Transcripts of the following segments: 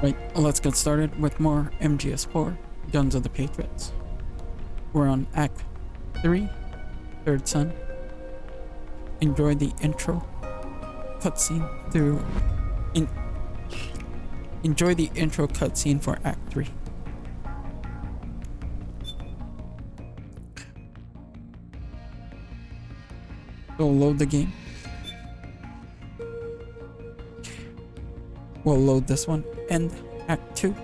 Right, let's get started with more MGS4, Guns of the Patriots. We're on Act 3, Third Son. Enjoy the intro cutscene enjoy the intro cutscene for Act 3. We'll load the game. We'll load this one and Act 2.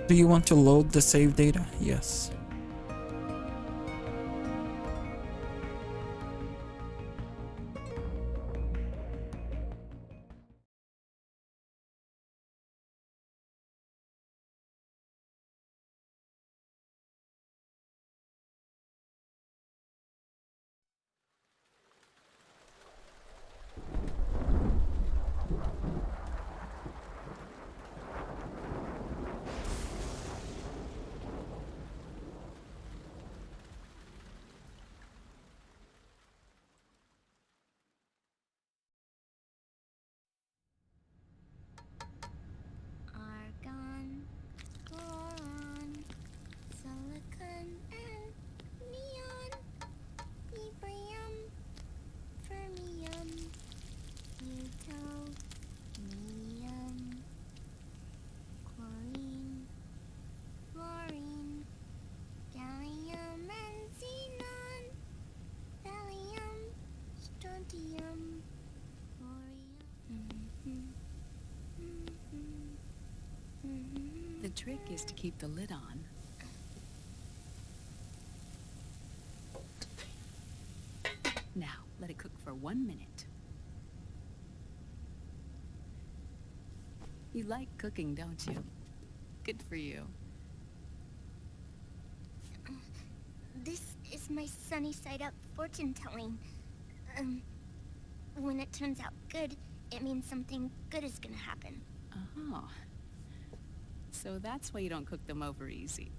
Do you want to load the save data? Yes. Argon, boron, silicon, and neon, yttrium, fermium, plutonium, chlorine, fluorine, gallium, and xenon, thallium, strontium, thorium. The trick is to keep the lid on. Now, let it cook for 1 minute. You like cooking, don't you? Good for you. This is my sunny side up fortune telling. When it turns out good, it means something good is gonna happen. Oh. So that's why you don't cook them over easy.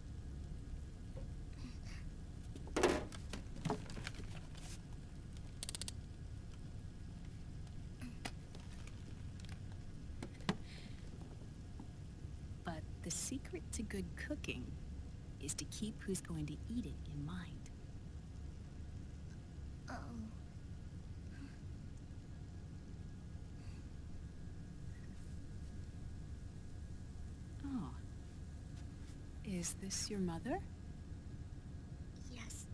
But the secret to good cooking is to keep who's going to eat it in mind. Oh. Oh. Is this your mother? Yes.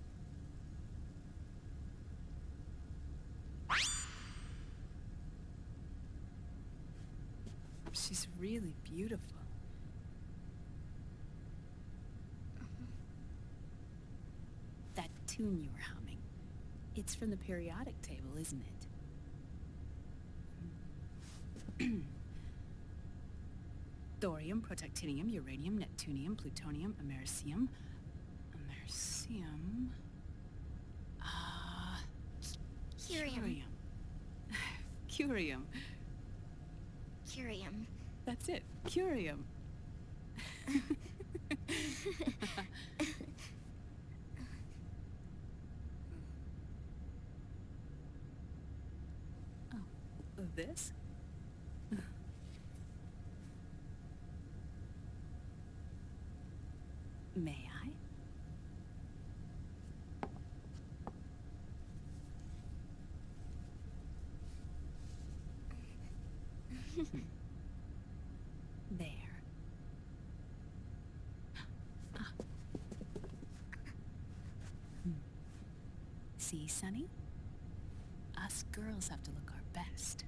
She's really beautiful. That tune you were humming, it's from the periodic table, isn't it? Thorium, protactinium, uranium, neptunium, plutonium, americium. Curium. Curium. Curium. That's it. Curium. Oh, this? May I? There. Ah. See, Sonny? Us girls have to look our best.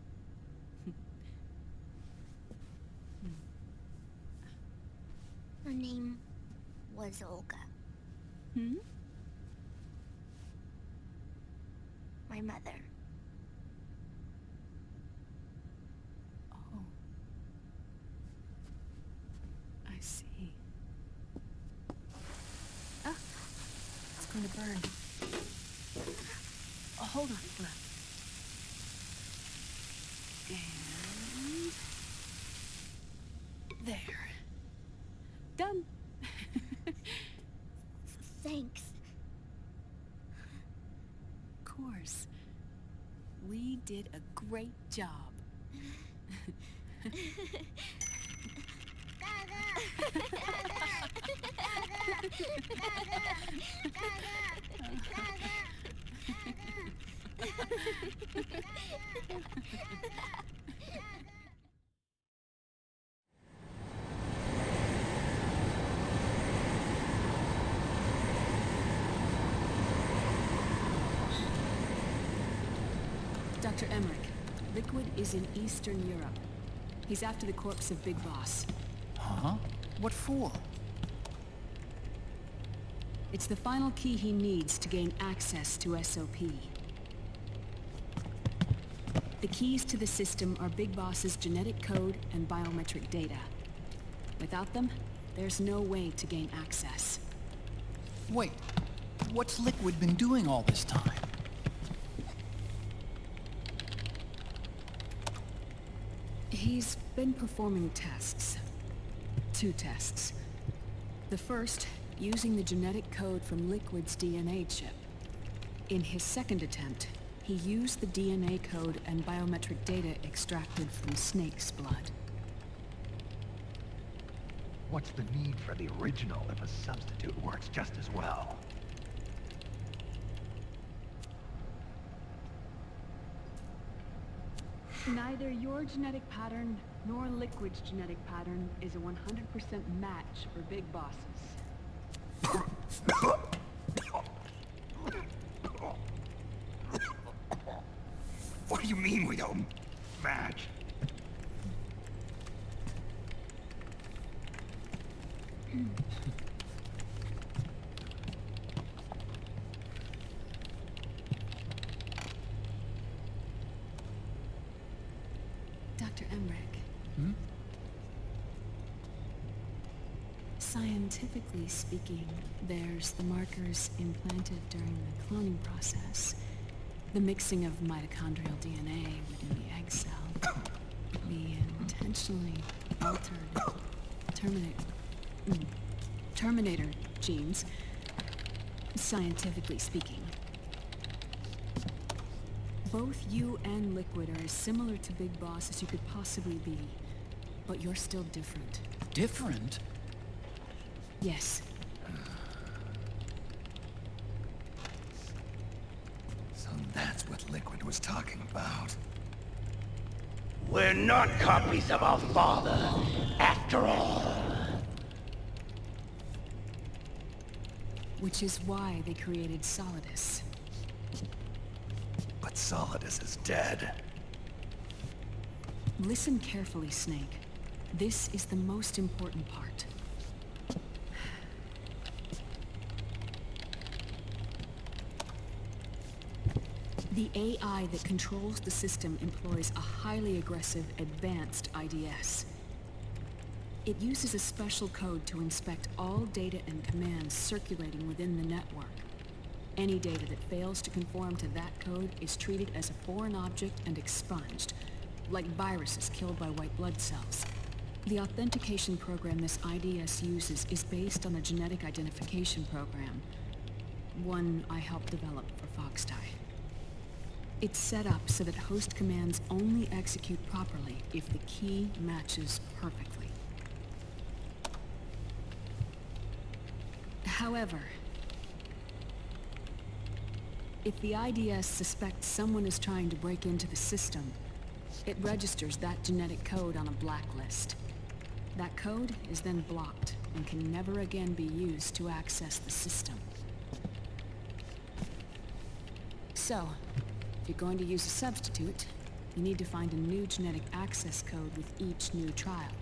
Her name was Olga. Hmm? My mother. Oh. I see. Ah! It's going to burn. Oh, hold on, hold on. And... there. Done. Thanks. course. We did a great job. Dr. Emmerich, Liquid is in Eastern Europe. He's after the corpse of Big Boss. Huh? What for? It's the final key he needs to gain access to SOP. The keys to the system are Big Boss's genetic code and biometric data. Without them, there's no way to gain access. Wait, what's Liquid been doing all this time? He's been performing tests. 2 tests. The first, using the genetic code from Liquid's DNA chip. In his second attempt, he used the DNA code and biometric data extracted from Snake's blood. What's the need for the original if a substitute works just as well? Neither your genetic pattern nor Liquid's genetic pattern is a 100% match for Big Bosses. What do you mean we don't match? Dr. Emmerich. Hmm? Scientifically speaking, there's the markers implanted during the cloning process. The mixing of mitochondrial DNA within the egg cell. The intentionally altered Terminator genes, scientifically speaking. Both you and Liquid are as similar to Big Boss as you could possibly be, but you're still different. Different? Yes. So that's what Liquid was talking about. We're not copies of our father, after all. Which is why they created Solidus. But Solidus is dead. Listen carefully, Snake. This is the most important part. The AI that controls the system employs a highly aggressive, advanced IDS. It uses a special code to inspect all data and commands circulating within the network. Any data that fails to conform to that code is treated as a foreign object and expunged, like viruses killed by white blood cells. The authentication program this IDS uses is based on a genetic identification program, one I helped develop for Foxdie. It's set up so that host commands only execute properly if the key matches perfectly. However, if the IDS suspects someone is trying to break into the system, it registers that genetic code on a blacklist. That code is then blocked and can never again be used to access the system. So, if you're going to use a substitute, you need to find a new genetic access code with each new trial.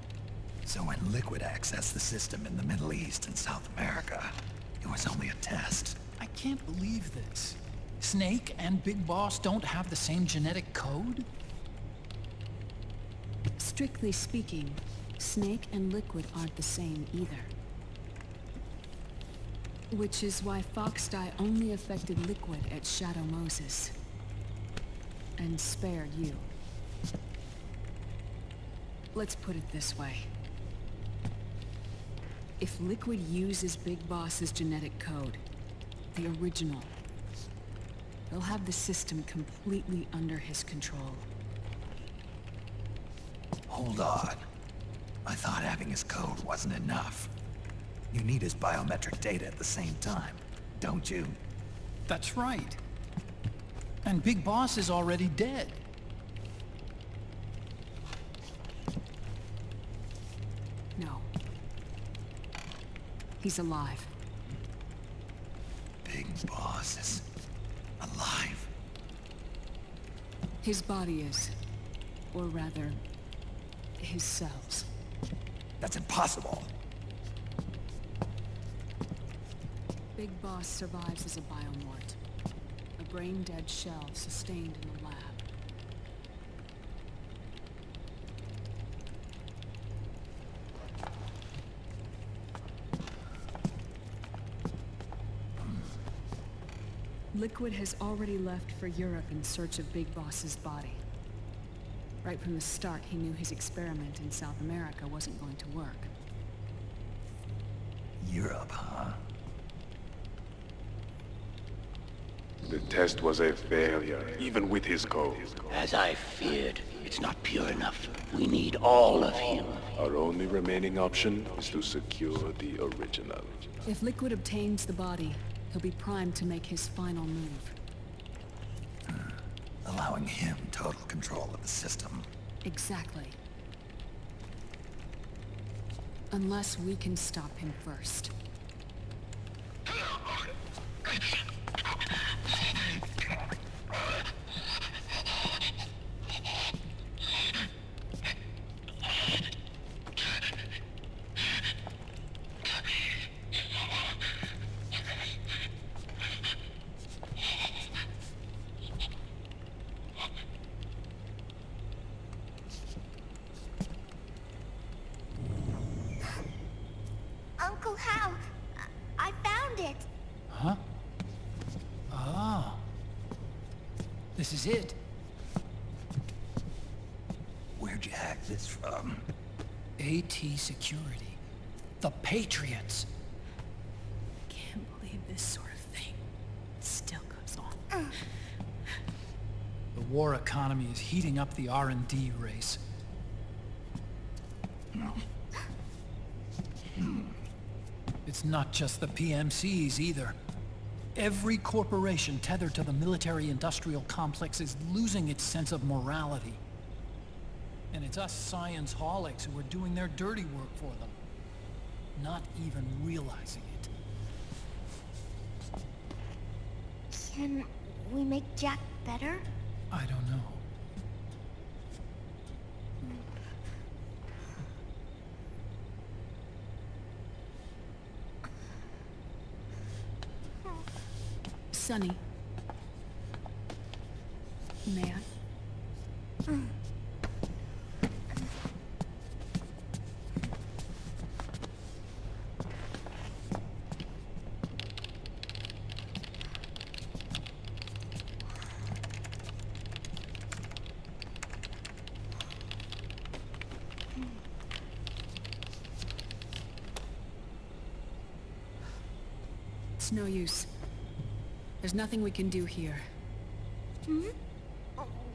So when Liquid accessed the system in the Middle East and South America, it was only a test. I can't believe this. Snake and Big Boss don't have the same genetic code? Strictly speaking, Snake and Liquid aren't the same either. Which is why Foxdie only affected Liquid at Shadow Moses. And spared you. Let's put it this way. If Liquid uses Big Boss's genetic code, the original, He'll have the system completely under his control. Hold on. I thought having his code wasn't enough. You need his biometric data at the same time, don't you? That's right. And Big Boss is already dead. No. He's alive. Big Boss is alive. His body is. Or rather, his cells. That's impossible. Big Boss survives as a biomort. A brain-dead shell sustained in a lab. Liquid has already left for Europe in search of Big Boss's body. Right from the start, he knew his experiment in South America wasn't going to work. Europe, huh? The test was a failure, even with his code. As I feared, it's not pure enough. We need all of him. Our only remaining option is to secure the original. If Liquid obtains the body, he'll be primed to make his final move. Allowing him total control of the system. Exactly. Unless we can stop him first. Uncle Hal, I found it. Huh? Ah. This is it. Where'd you hack this from? AT Security. The Patriots. Can't believe this sort of thing still goes on. The war economy is heating up the R&D race. It's not just the PMCs either. Every corporation tethered to the military-industrial complex is losing its sense of morality. And it's us science-holics who are doing their dirty work for them, not even realizing it. Can we make Jack better? I don't know. Sonny. May I? It's no use. There's nothing we can do here. Hmm?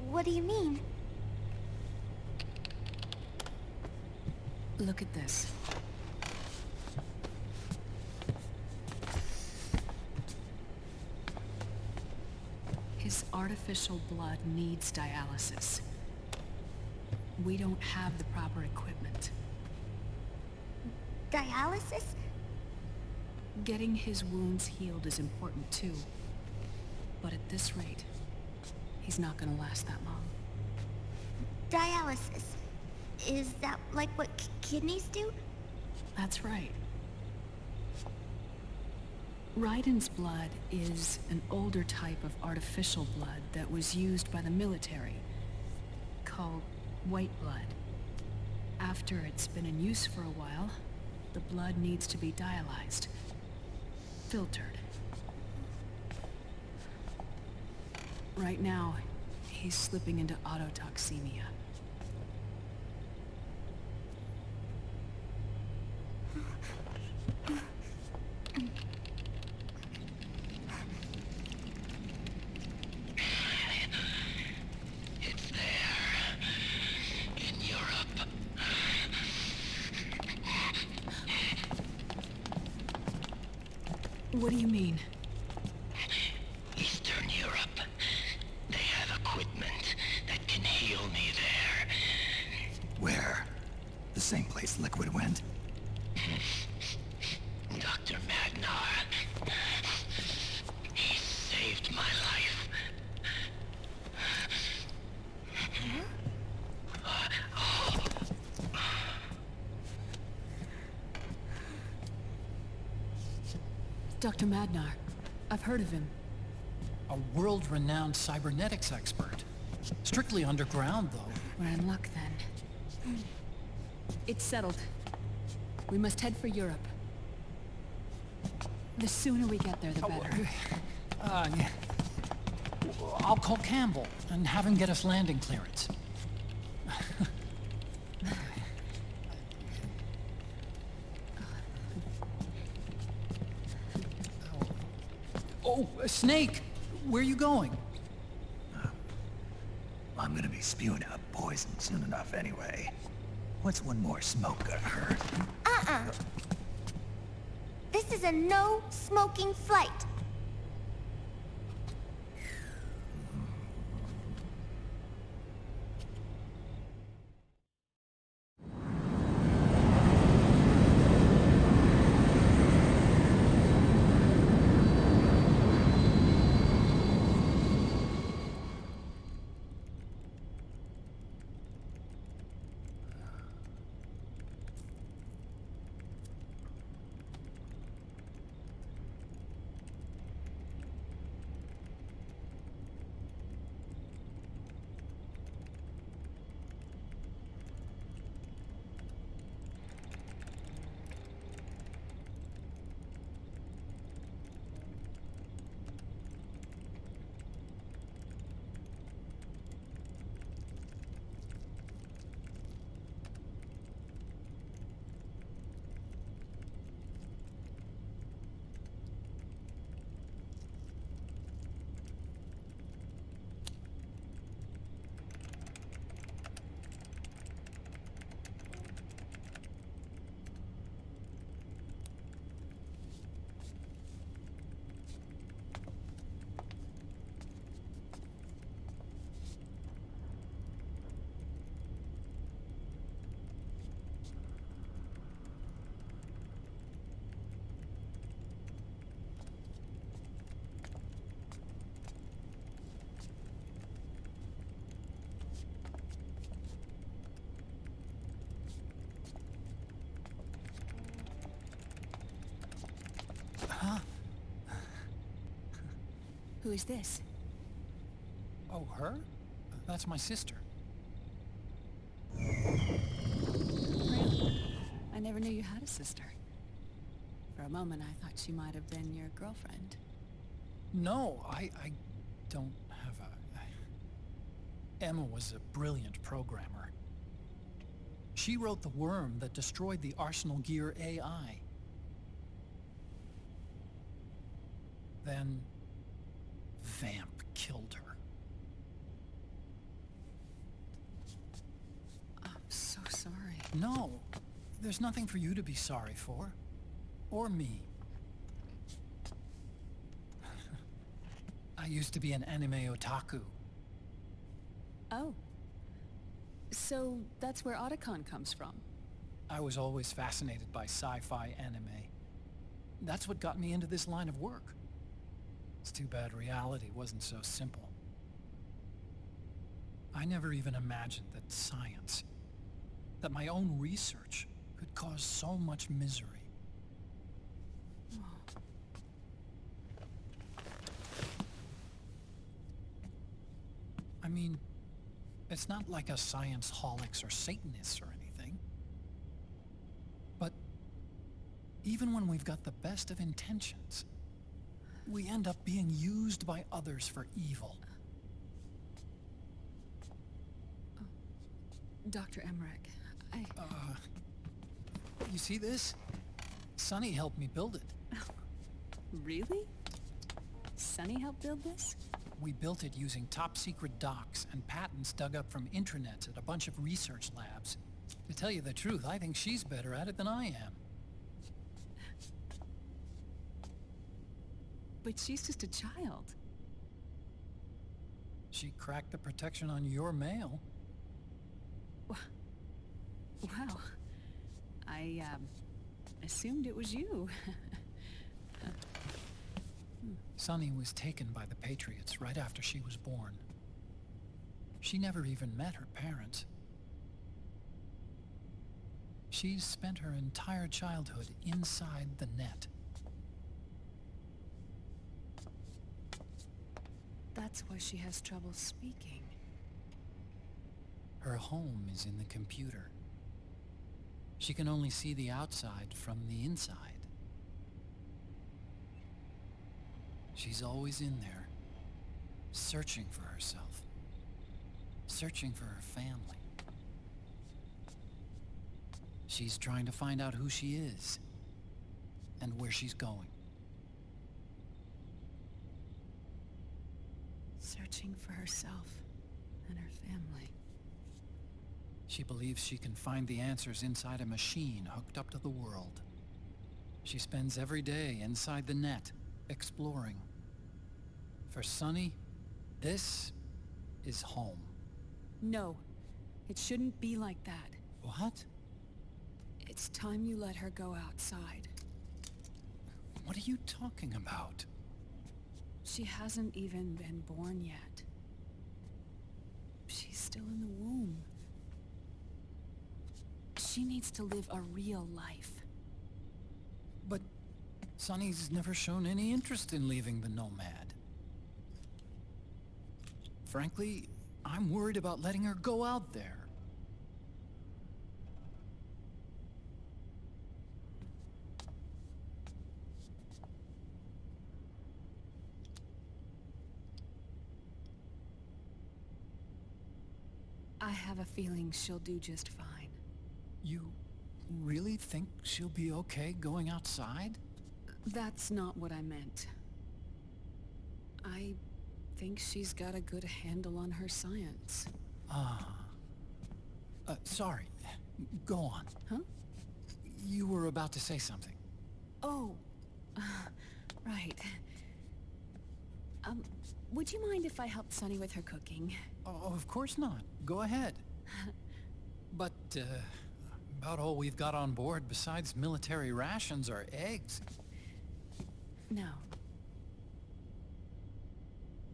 What do you mean? Look at this. His artificial blood needs dialysis. We don't have the proper equipment. Dialysis? Getting his wounds healed is important too. But at this rate, he's not gonna last that long. Dialysis. Is that like what kidneys do? That's right. Raiden's blood is an older type of artificial blood that was used by the military, called white blood. After it's been in use for a while, the blood needs to be dialyzed, filtered. Right now, he's slipping into autotoxemia. What do you mean? Eastern Europe. They have equipment that can heal me there. Where? The same place Liquid went? Dr. Magnar. He saved my life. Dr. Madnar. I've heard of him. A world-renowned cybernetics expert. Strictly underground, though. We're in luck then. It's settled. We must head for Europe. The sooner we get there, the better. Yeah. I'll call Campbell and have him get us landing clearance. Oh, Snake! Where are you going? I'm gonna be spewing out poison soon enough anyway. What's one more smoke gonna hurt? This is a no smoking flight. Who is this? Oh, her? That's my sister. Really? I never knew you had a sister. For a moment, I thought she might have been your girlfriend. No, I don't have a... Emma was a brilliant programmer. She wrote the worm that destroyed the Arsenal Gear AI. Then... Vamp killed her. I'm so sorry. No, there's nothing for you to be sorry for. Or me. I used to be an anime otaku. Oh. So that's where Otacon comes from. I was always fascinated by sci-fi anime. That's what got me into this line of work. It's too bad reality wasn't so simple. I never even imagined that science, that my own research, could cause so much misery. I mean, it's not like us science holics or Satanists or anything. But even when we've got the best of intentions, we end up being used by others for evil. Dr. Emmerich, You see this? Sonny helped me build it. Really? Sonny helped build this? We built it using top-secret docs and patents dug up from intranets at a bunch of research labs. To tell you the truth, I think she's better at it than I am. But she's just a child. She cracked the protection on your mail. Wow. I, assumed it was you. Sunny was taken by the Patriots right after she was born. She never even met her parents. She's spent her entire childhood inside the net. That's why she has trouble speaking. Her home is in the computer. She can only see the outside from the inside. She's always in there, searching for herself, searching for her family. She's trying to find out who she is and where she's going. Searching for herself and her family. She believes she can find the answers inside a machine hooked up to the world. She spends every day inside the net, exploring. For Sunny, this is home. No, it shouldn't be like that. What? It's time you let her go outside. What are you talking about? She hasn't even been born yet. She's still in the womb. She needs to live a real life. But Sunny's never shown any interest in leaving the Nomad. Frankly, I'm worried about letting her go out there. I have a feeling she'll do just fine. You really think she'll be okay going outside? That's not what I meant. I think she's got a good handle on her science. Sorry. Go on. Huh? You were about to say something. Oh, right. Would you mind if I helped Sunny with her cooking? Oh, of course not. Go ahead. But, about all we've got on board besides military rations are eggs. No.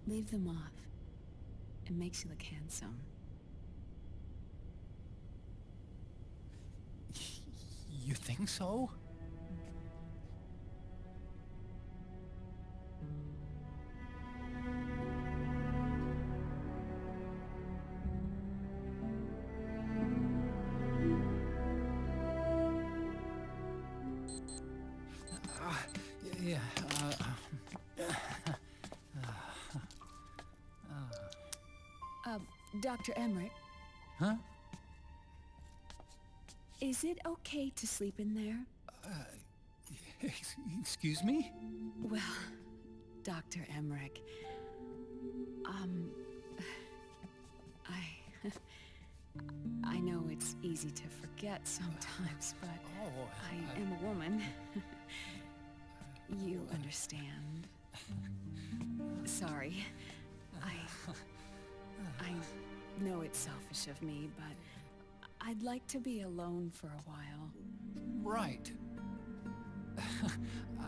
Leave them off. It makes you look handsome. You think so? Dr. Emmerich, Huh? is it okay to sleep in there? Excuse me? Well, Dr. Emmerich, I know it's easy to forget sometimes, but I am a woman. You understand. Sorry. I know it's selfish of me, but I'd like to be alone for a while. Right.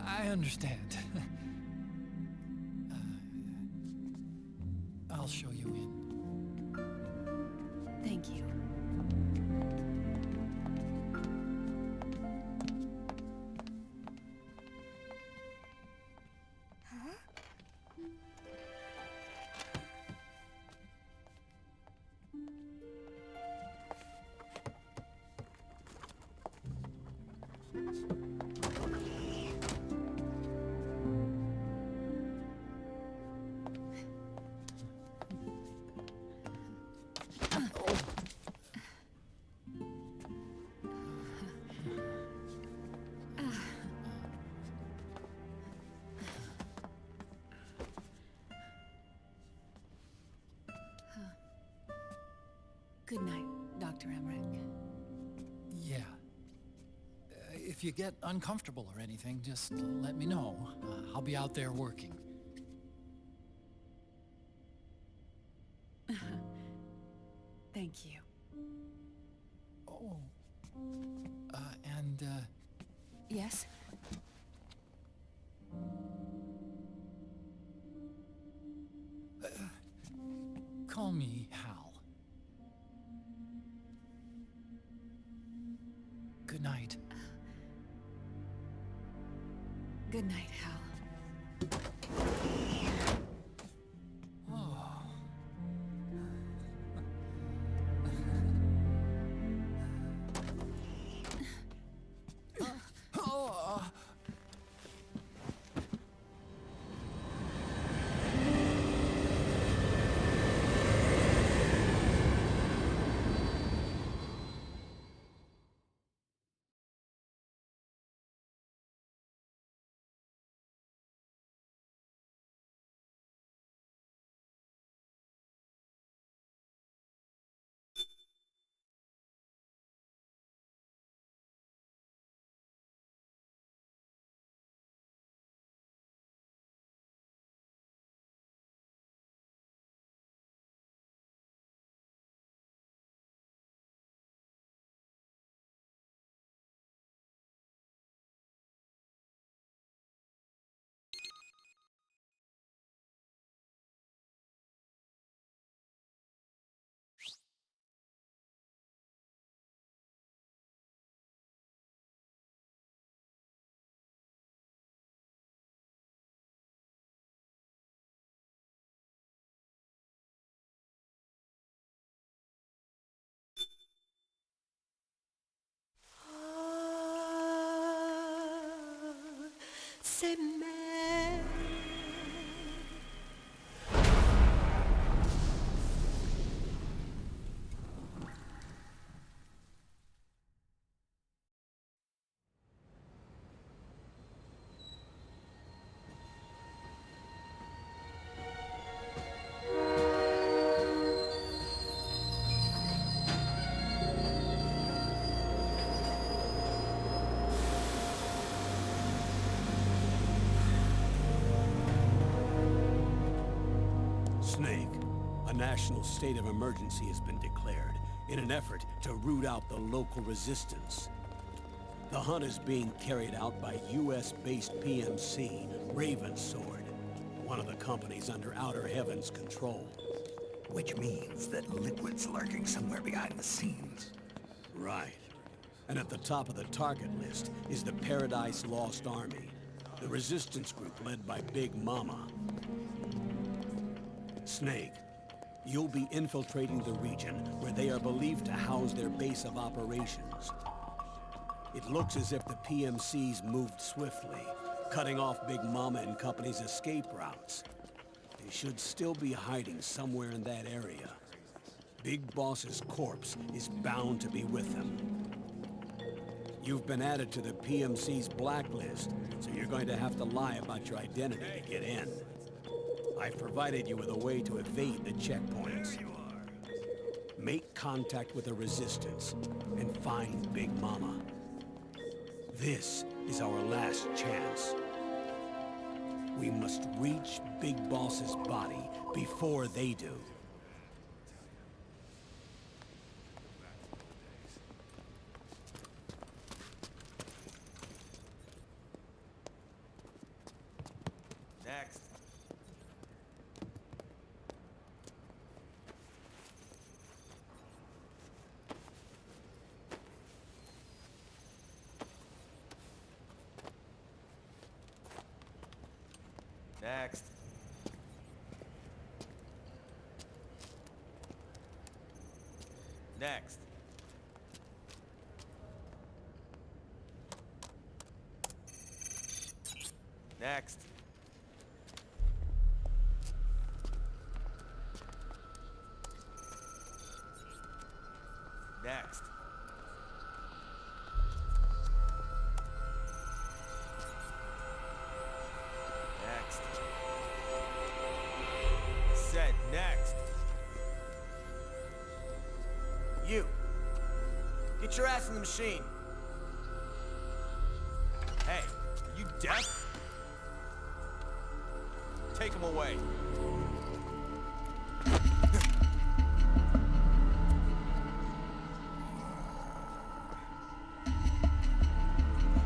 I understand. I'll show you in. Thank you. Good night, Dr. Emmerich. Yeah. If if you get uncomfortable or anything, just let me know. I'll be out there working. Thank you. Oh. And, Yes? call me Hal. Good night. Good night, Hal. C'est mais Snake, a national state of emergency has been declared in an effort to root out the local resistance. The hunt is being carried out by US-based PMC, Ravensword, one of the companies under Outer Heaven's control. Which means that Liquid's lurking somewhere behind the scenes. Right. And at the top of the target list is the Paradise Lost Army, the resistance group led by Big Mama. Snake, you'll be infiltrating the region where they are believed to house their base of operations. It looks as if the PMCs moved swiftly, cutting off Big Mama and company's escape routes. They should still be hiding somewhere in that area. Big Boss's corpse is bound to be with them. You've been added to the PMC's blacklist, so you're going to have to lie about your identity to get in. I've provided you with a way to evade the checkpoints. Make contact with the Resistance and find Big Mama. This is our last chance. We must reach Big Boss's body before they do. Next. Next. Next. Next. Next. Next. Said next. You. Get your ass in the machine. Death? Take him away.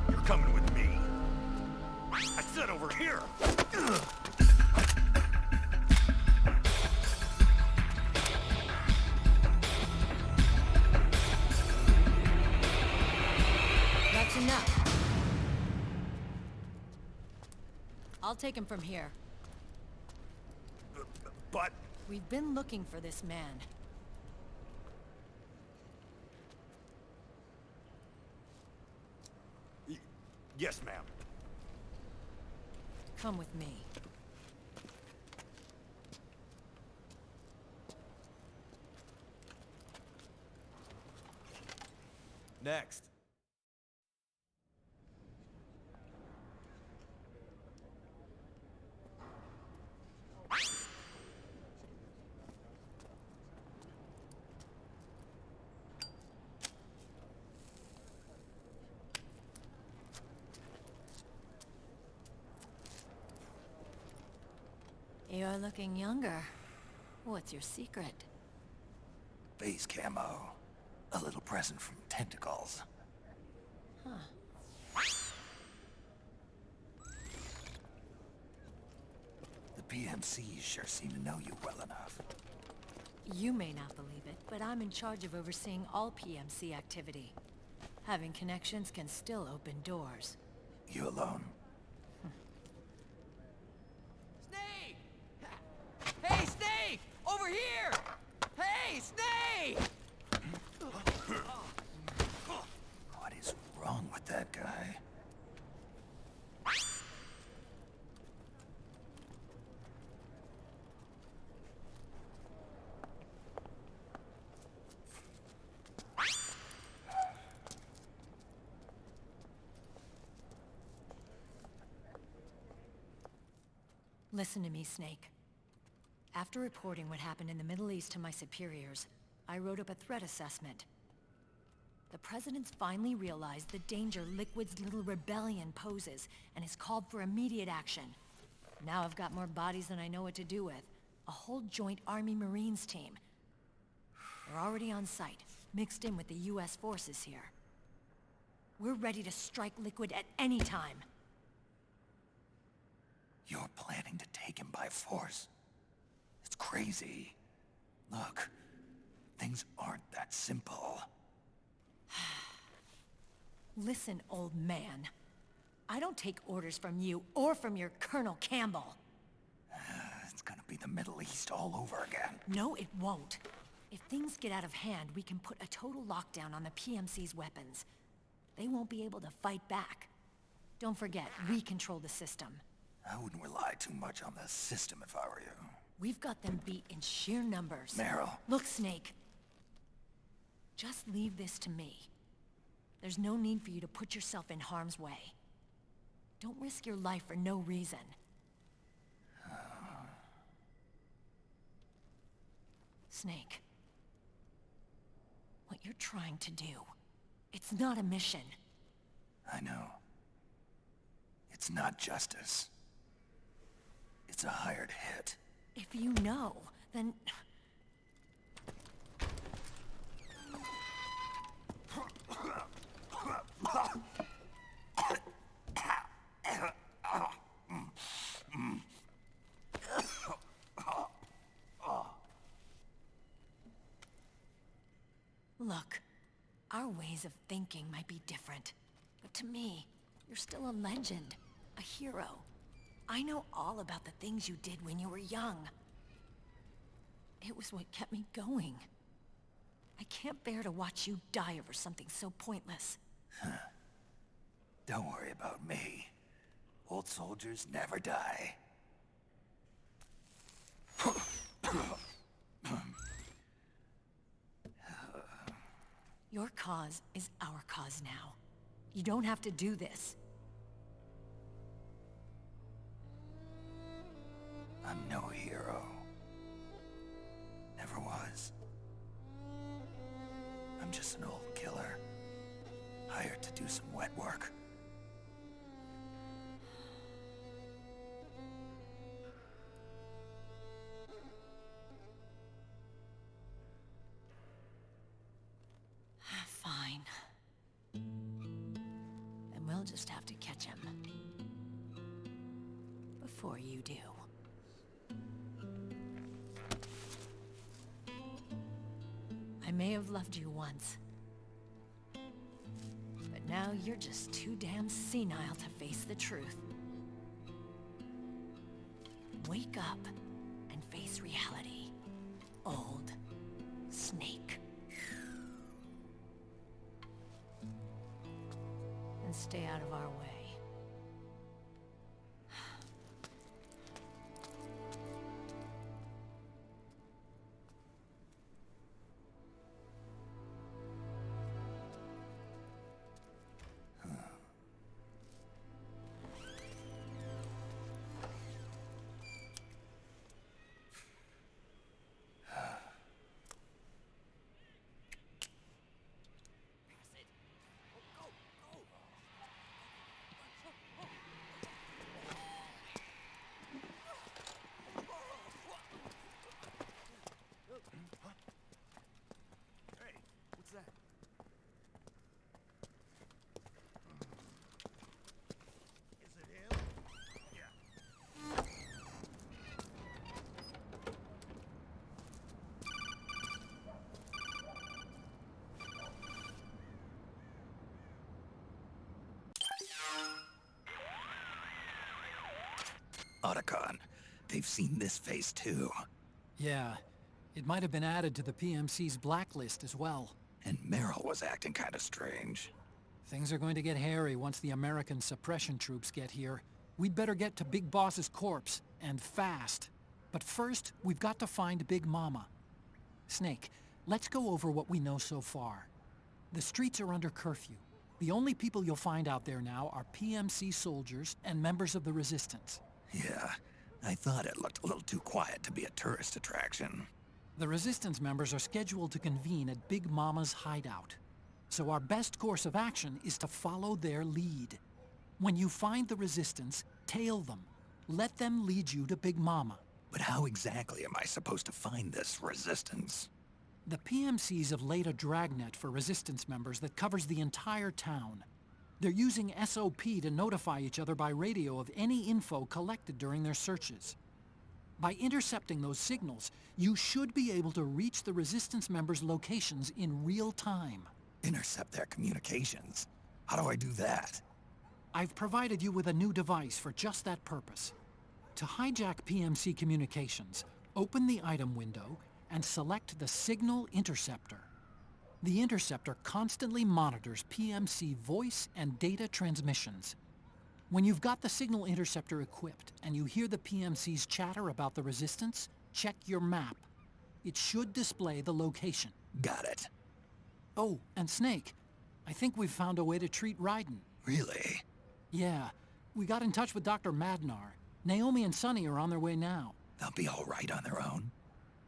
You're coming with me. I said over here. That's enough. I'll take him from here. But... We've been looking for this man. Yes, ma'am. Come with me. Next. You're looking younger. What's your secret? Base camo. A little present from Tentacles. Huh. The PMCs sure seem to know you well enough. You may not believe it, but I'm in charge of overseeing all PMC activity. Having connections can still open doors. You alone? Snake! Hey, Snake! Over here! Hey, Snake! What is wrong with that guy? Listen to me, Snake. After reporting what happened in the Middle East to my superiors, I wrote up a threat assessment. The President's finally realized the danger Liquid's little rebellion poses, and has called for immediate action. Now I've got more bodies than I know what to do with. A whole joint Army-Marines team. They're already on site, mixed in with the US forces here. We're ready to strike Liquid at any time. You're planning to take him by force? It's crazy. Look, things aren't that simple. Listen, old man. I don't take orders from you or from your Colonel Campbell. It's gonna be the Middle East all over again. No, it won't. If things get out of hand, we can put a total lockdown on the PMC's weapons. They won't be able to fight back. Don't forget, we control the system. I wouldn't rely too much on the system if I were you. We've got them beat in sheer numbers. Meryl. Look, Snake. Just leave this to me. There's no need for you to put yourself in harm's way. Don't risk your life for no reason. Snake. What you're trying to do, it's not a mission. I know. It's not justice. It's a hired hit. If you know, then... Look, our ways of thinking might be different, but to me, you're still a legend, a hero. I know all about the things you did when you were young. It was what kept me going. I can't bear to watch you die over something so pointless. Don't worry about me. Old soldiers never die. Your cause is our cause now. You don't have to do this. I'm no hero. Never was. I'm just an old killer, hired to do some wet work. catch him. Before you do. I may have loved you once. But now you're just too damn senile to face the truth. Wake up and face reality, old Snake. And stay out of our way. Otacon, they've seen this face too. Yeah, it might have been added to the PMC's blacklist as well. And Meryl was acting kind of strange. Things are going to get hairy once the American suppression troops get here. We'd better get to Big Boss's corpse, and fast. But first, we've got to find Big Mama. Snake, let's go over what we know so far. The streets are under curfew. The only people you'll find out there now are PMC soldiers and members of the Resistance. Yeah, I thought it looked a little too quiet to be a tourist attraction. The Resistance members are scheduled to convene at Big Mama's hideout. So our best course of action is to follow their lead. When you find the Resistance, tail them. Let them lead you to Big Mama. But how exactly am I supposed to find this Resistance? The PMCs have laid a dragnet for Resistance members that covers the entire town. They're using SOP to notify each other by radio of any info collected during their searches. By intercepting those signals, you should be able to reach the Resistance members' locations in real time. Intercept their communications? How do I do that? I've provided you with a new device for just that purpose. To hijack PMC communications, open the item window and select the Signal Interceptor. The interceptor constantly monitors PMC voice and data transmissions. When you've got the Signal Interceptor equipped and you hear the PMC's chatter about the Resistance, check your map. It should display the location. Got it. Oh, and Snake, I think we've found a way to treat Raiden. Really? Yeah, we got in touch with Dr. Madnar. Naomi and Sonny are on their way now. They'll be all right on their own.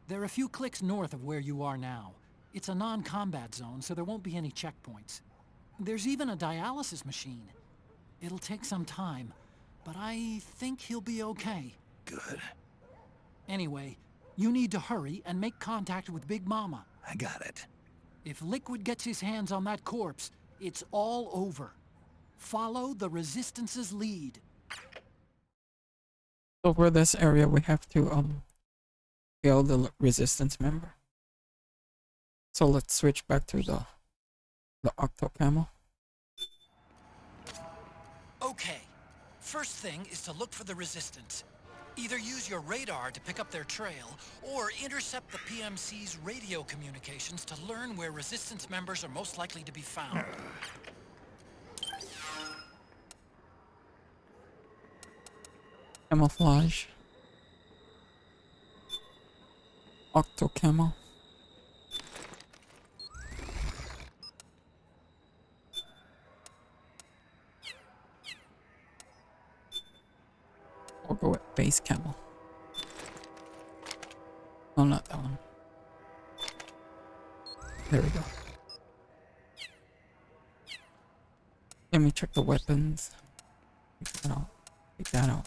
They're a few clicks north of where you are now. It's a non-combat zone, so there won't be any checkpoints. There's even a dialysis machine. It'll take some time, but I think he'll be okay. Good. Anyway, you need to hurry and make contact with Big Mama. I got it. If Liquid gets his hands on that corpse, it's all over. Follow the Resistance's lead. So for this area, we have to kill the Resistance member. So let's switch back to the Octo Camo. Okay, first thing is to look for the Resistance. Either use your radar to pick up their trail, or intercept the PMC's radio communications to learn where Resistance members are most likely to be found. Camouflage. Octo Camo. I'll go with base camo. Oh, not that one. There we go. Let me check the weapons. Take that out. Take that out.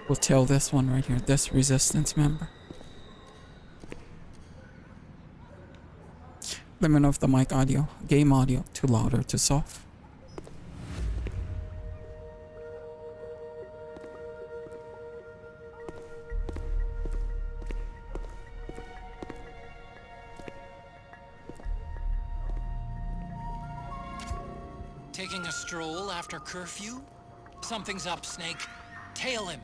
We'll tell this one right here, this resistance member. Let me know if the mic audio, game audio, too loud or too soft. Taking a stroll after curfew? Something's up, Snake. Tail him.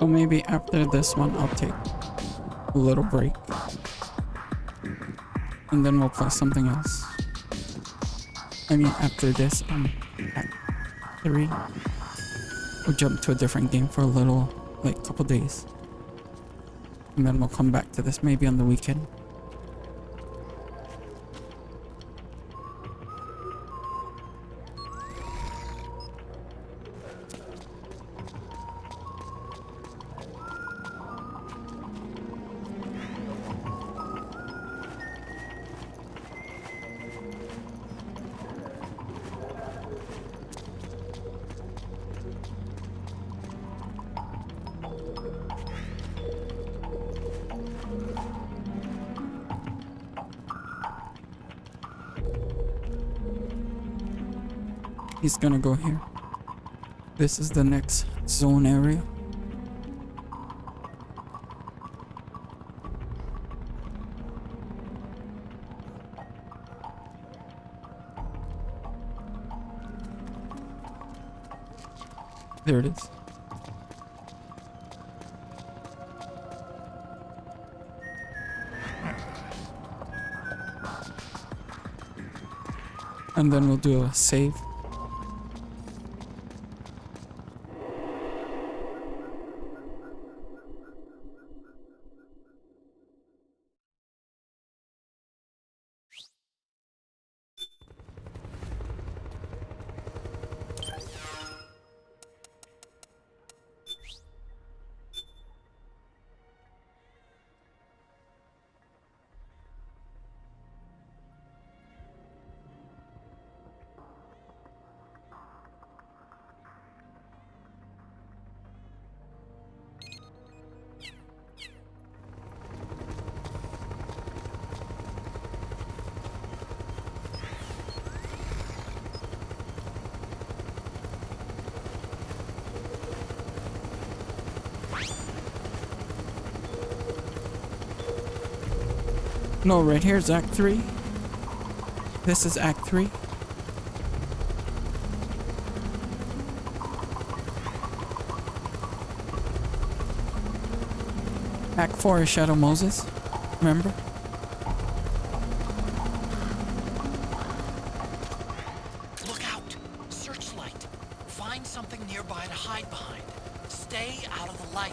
So maybe after this one, I'll take a little break. And then we'll play something else. I mean, after this, Act 3, we'll jump to a different game for a little, like, couple days. And then we'll come back to this maybe on the weekend. He's gonna go here. This is the next zone area. There it is. And then we'll do a save. No, right here's Act 3. This is Act 3. Act 4 is Shadow Moses. Remember? Look out! Searchlight! Find something nearby to hide behind. Stay out of the light.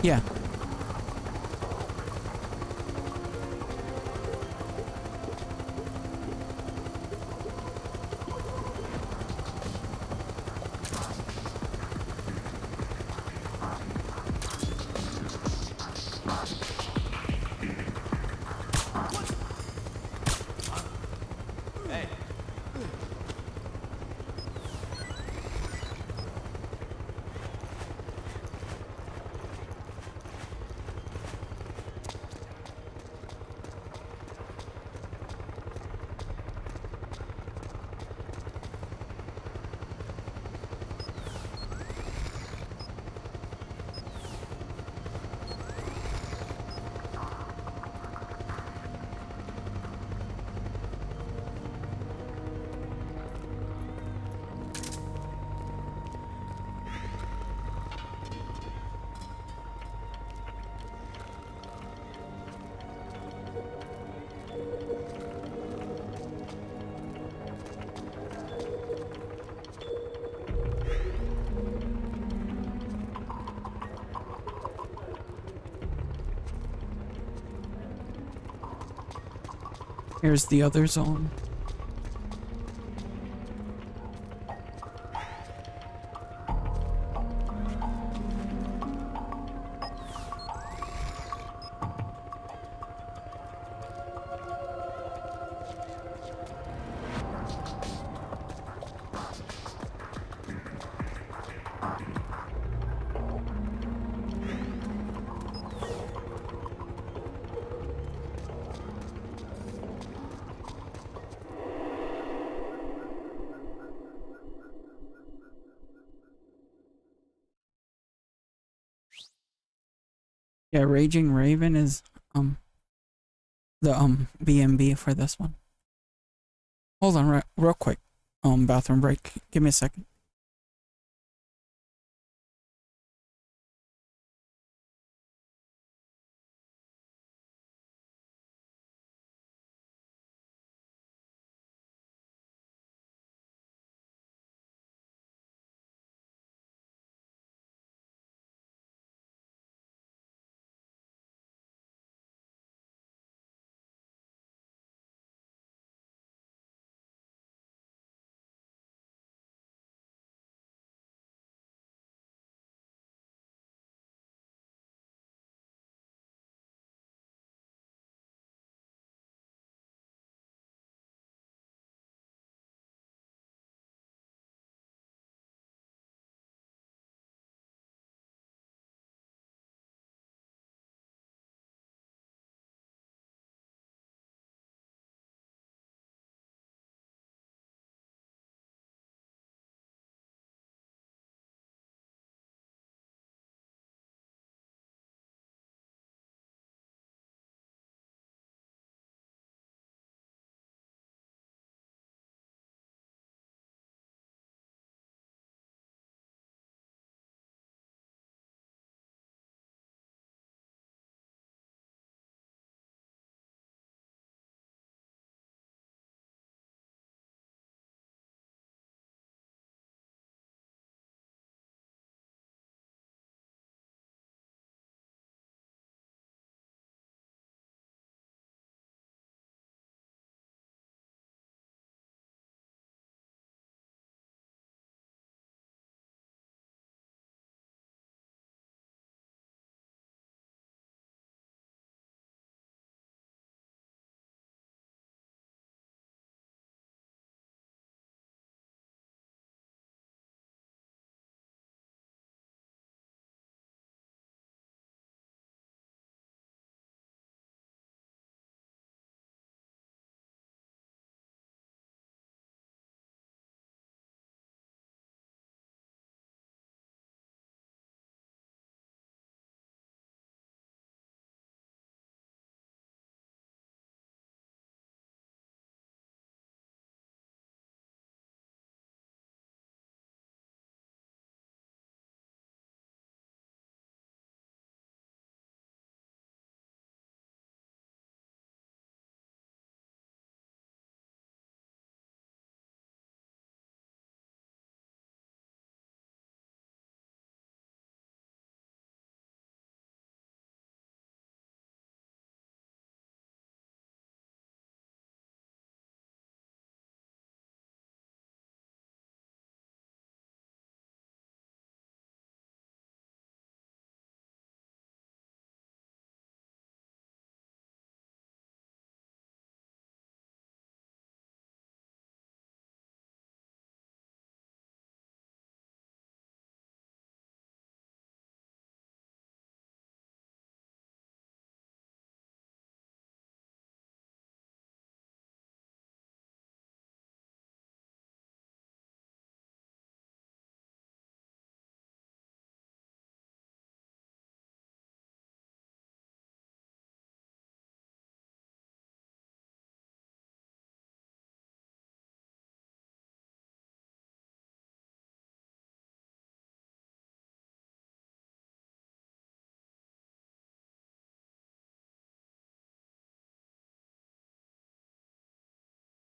Yeah. Here's the other zone. Yeah, Raging Raven is the BMB for this one. Hold on real quick. Bathroom break. Give me a second.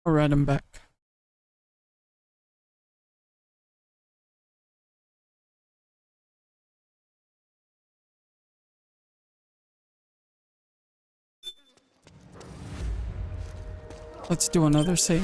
Alright, I'm back. Let's do another save.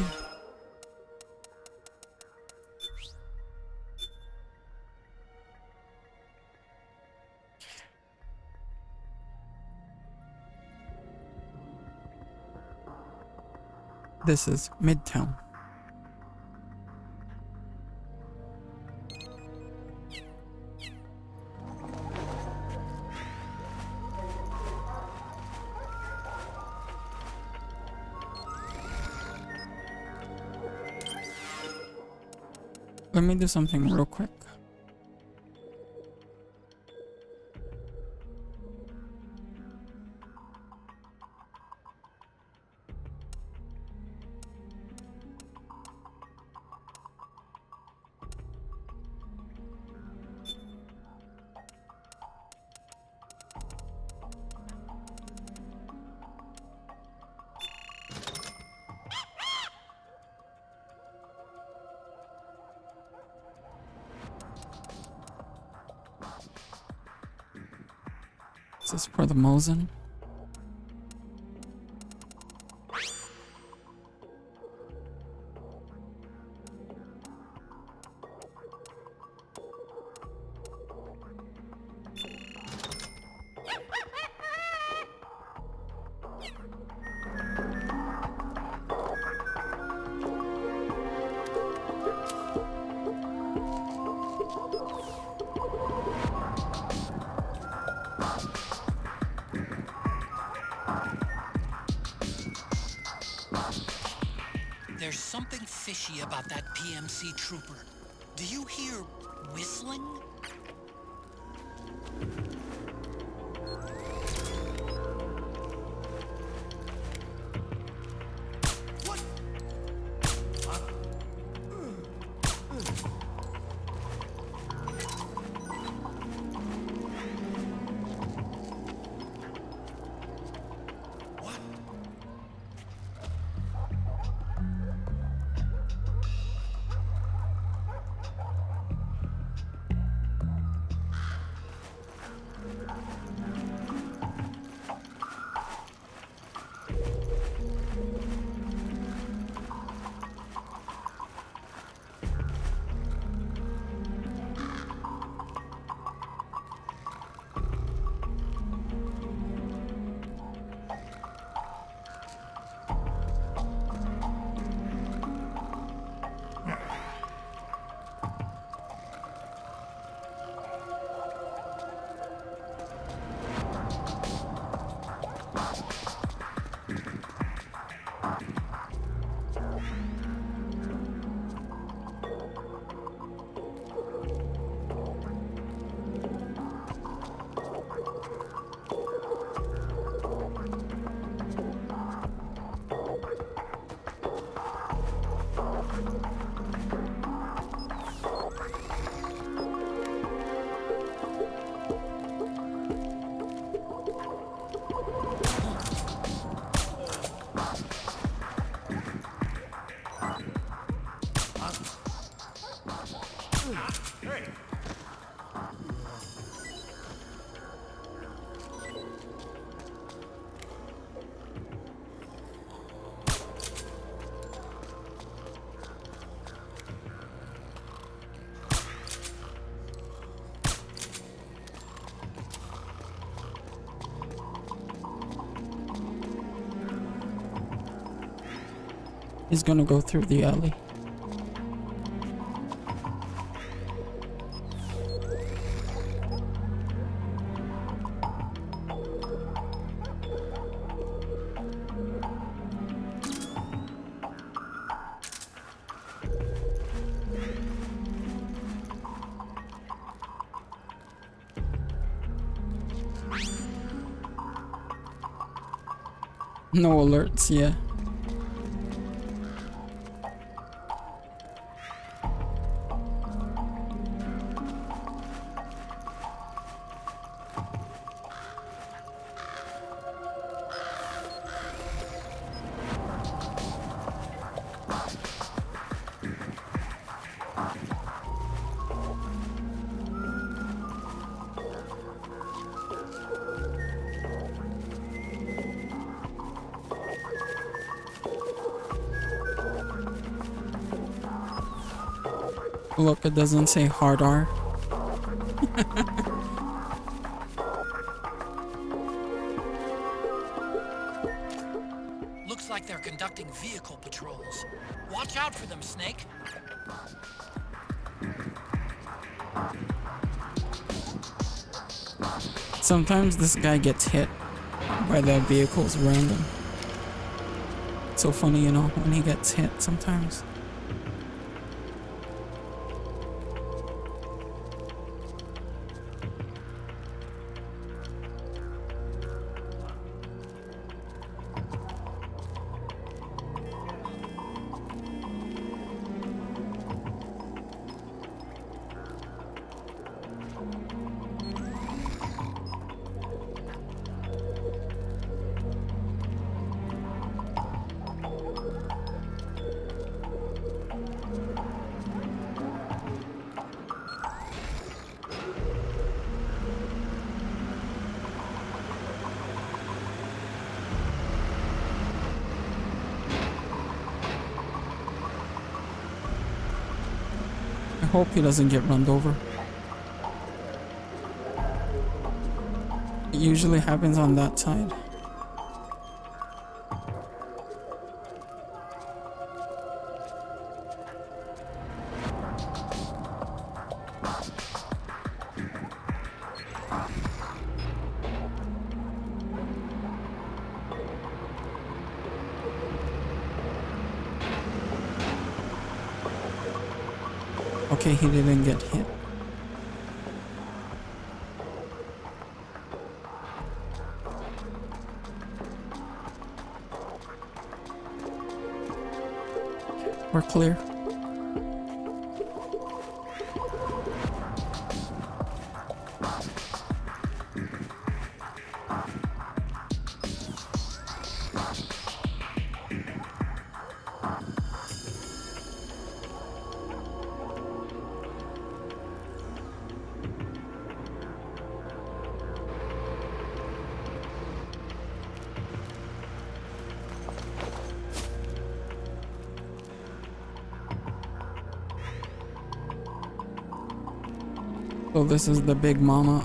This is Midtown. Let me do something real quick. This is for the Mosin. There's something fishy about that PMC trooper. Do you hear whistling? He's gonna go through the alley. No alerts, yeah. Look, it doesn't say hard R. Looks like they're conducting vehicle patrols. Watch out for them, Snake. Sometimes this guy gets hit by the vehicles random. It's so funny, you know, when he gets hit sometimes. I hope he doesn't get run over. It usually happens on that side. Okay, he didn't get hit. We're clear. So this is the Big Mama,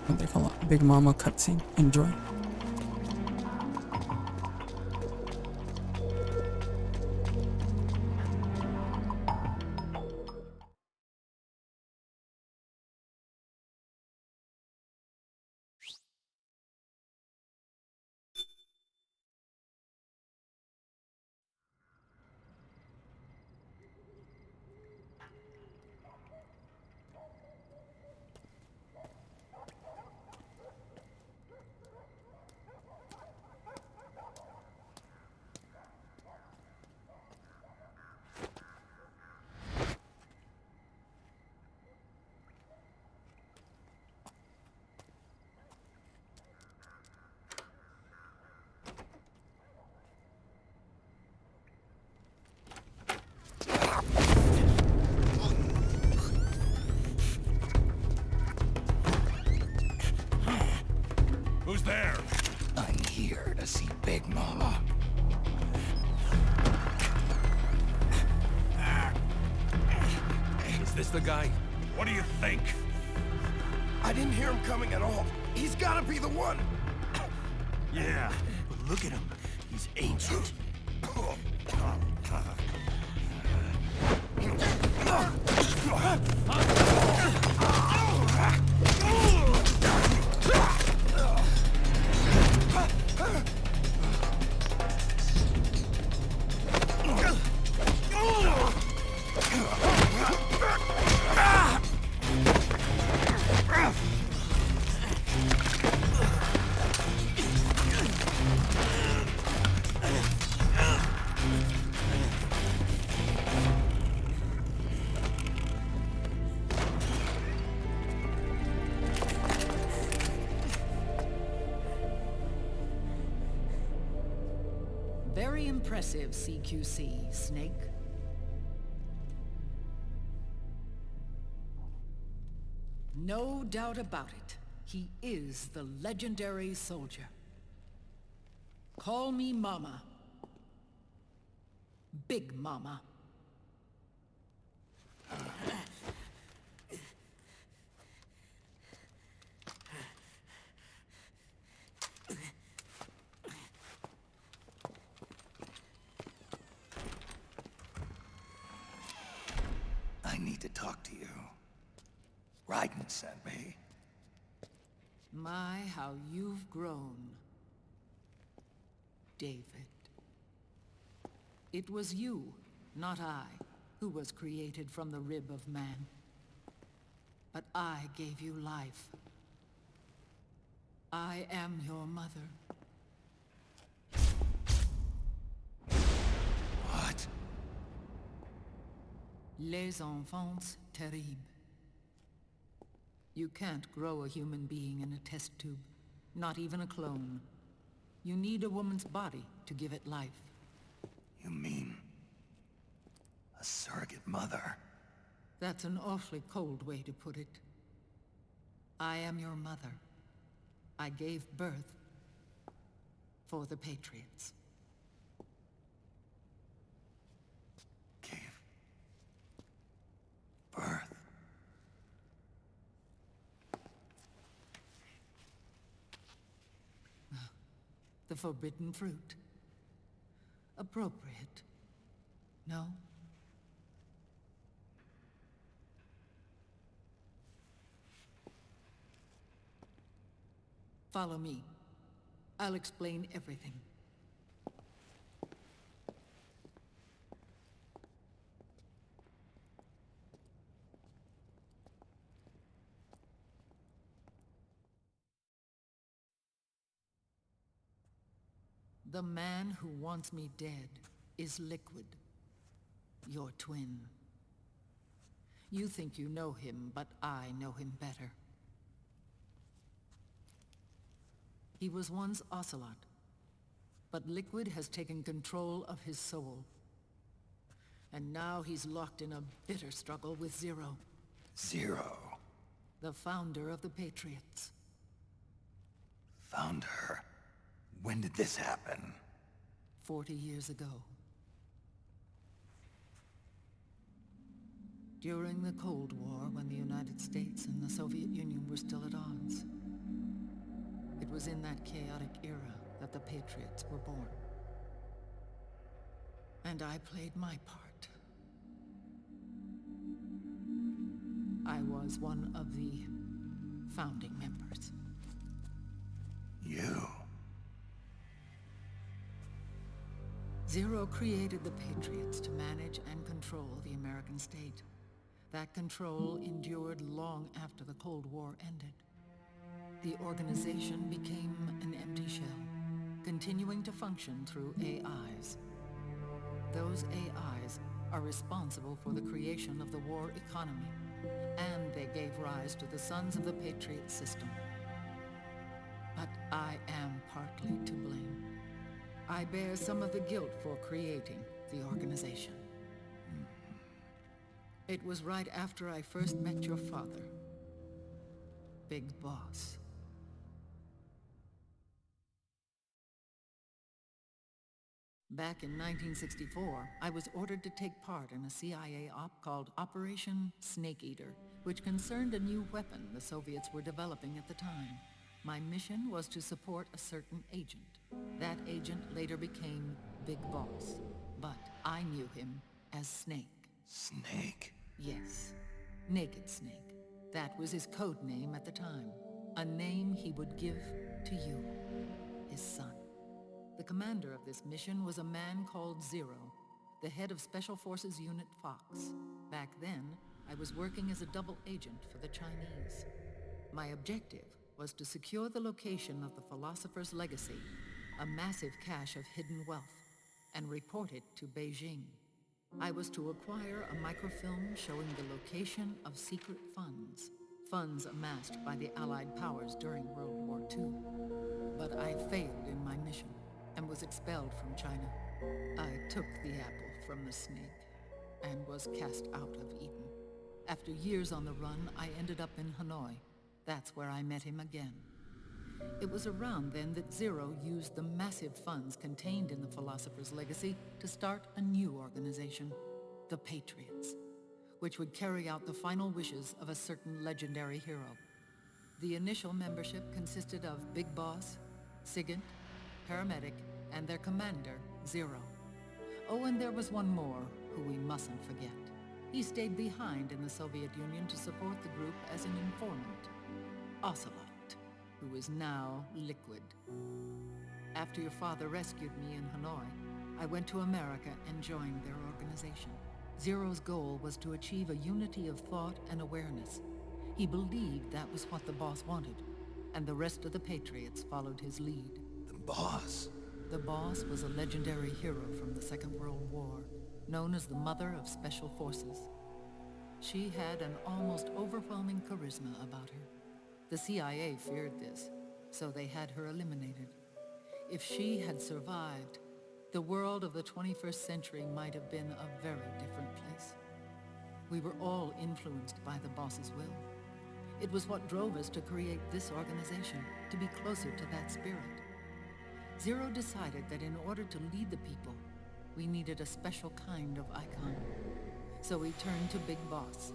what they call it? Big Mama cutscene. Enjoy. Who's there? I'm here to see Big Mama. Is this the guy? What do you think? I didn't hear him coming at all. He's gotta be the one. Yeah, but look at him. He's ancient. Very impressive, CQC, Snake. No doubt about it. He is the legendary soldier. Call me Mama. Big Mama. I need to talk to you. Raiden sent me. My, how you've grown. David. It was you, not I, who was created from the rib of man. But I gave you life. I am your mother. What? Les enfants terribles. You can't grow a human being in a test tube, not even a clone. You need a woman's body to give it life. You mean... a surrogate mother? That's an awfully cold way to put it. I am your mother. I gave birth for the Patriots. Gave birth? The forbidden fruit. Appropriate. No? Follow me. I'll explain everything. The man who wants me dead is Liquid, your twin. You think you know him, but I know him better. He was once Ocelot, but Liquid has taken control of his soul. And now he's locked in a bitter struggle with Zero. Zero? The founder of the Patriots. Founder? When did this happen? 40 years ago. During the Cold War, when the United States and the Soviet Union were still at odds. It was in that chaotic era that the Patriots were born. And I played my part. I was one of the founding members. You? Zero created the Patriots to manage and control the American state. That control endured long after the Cold War ended. The organization became an empty shell, continuing to function through AIs. Those AIs are responsible for the creation of the war economy, and they gave rise to the Sons of the Patriot system. But I am partly to blame. I bear some of the guilt for creating the organization. It was right after I first met your father, Big Boss. Back in 1964, I was ordered to take part in a CIA op called Operation Snake Eater, which concerned a new weapon the Soviets were developing at the time. My mission was to support a certain agent. That agent later became Big Boss, but I knew him as Snake. Snake? Yes, Naked Snake. That was his code name at the time. A name he would give to you, his son. The commander of this mission was a man called Zero, the head of Special Forces Unit Fox. Back then, I was working as a double agent for the Chinese. My objective was to secure the location of the Philosopher's Legacy, a massive cache of hidden wealth, and report it to Beijing. I was to acquire a microfilm showing the location of secret funds, funds amassed by the Allied powers during World War II. But I failed in my mission and was expelled from China. I took the apple from the snake and was cast out of Eden. After years on the run, I ended up in Hanoi. That's where I met him again. It was around then that Zero used the massive funds contained in the Philosopher's Legacy to start a new organization, the Patriots, which would carry out the final wishes of a certain legendary hero. The initial membership consisted of Big Boss, Sigint, Paramedic, and their commander, Zero. Oh, and there was one more who we mustn't forget. He stayed behind in the Soviet Union to support the group as an informant. Ocelot, who is now Liquid. After your father rescued me in Hanoi, I went to America and joined their organization. Zero's goal was to achieve a unity of thought and awareness. He believed that was what the boss wanted, and the rest of the Patriots followed his lead. The boss? The boss was a legendary hero from the Second World War, known as the Mother of Special Forces. She had an almost overwhelming charisma about her. The CIA feared this, so they had her eliminated. If she had survived, the world of the 21st century might have been a very different place. We were all influenced by the boss's will. It was what drove us to create this organization, to be closer to that spirit. Zero decided that in order to lead the people, we needed a special kind of icon. So we turned to Big Boss,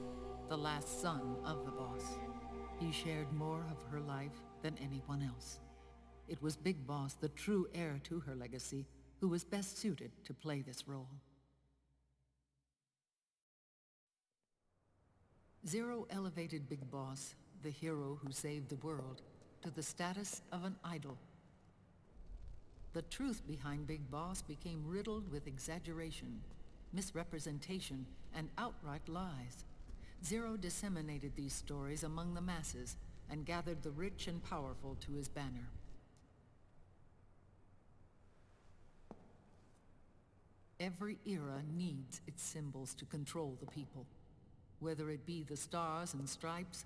the last son of the boss. He shared more of her life than anyone else. It was Big Boss, the true heir to her legacy, who was best suited to play this role. Zero elevated Big Boss, the hero who saved the world, to the status of an idol. The truth behind Big Boss became riddled with exaggeration, misrepresentation, and outright lies. Zero disseminated these stories among the masses and gathered the rich and powerful to his banner. Every era needs its symbols to control the people, whether it be the stars and stripes,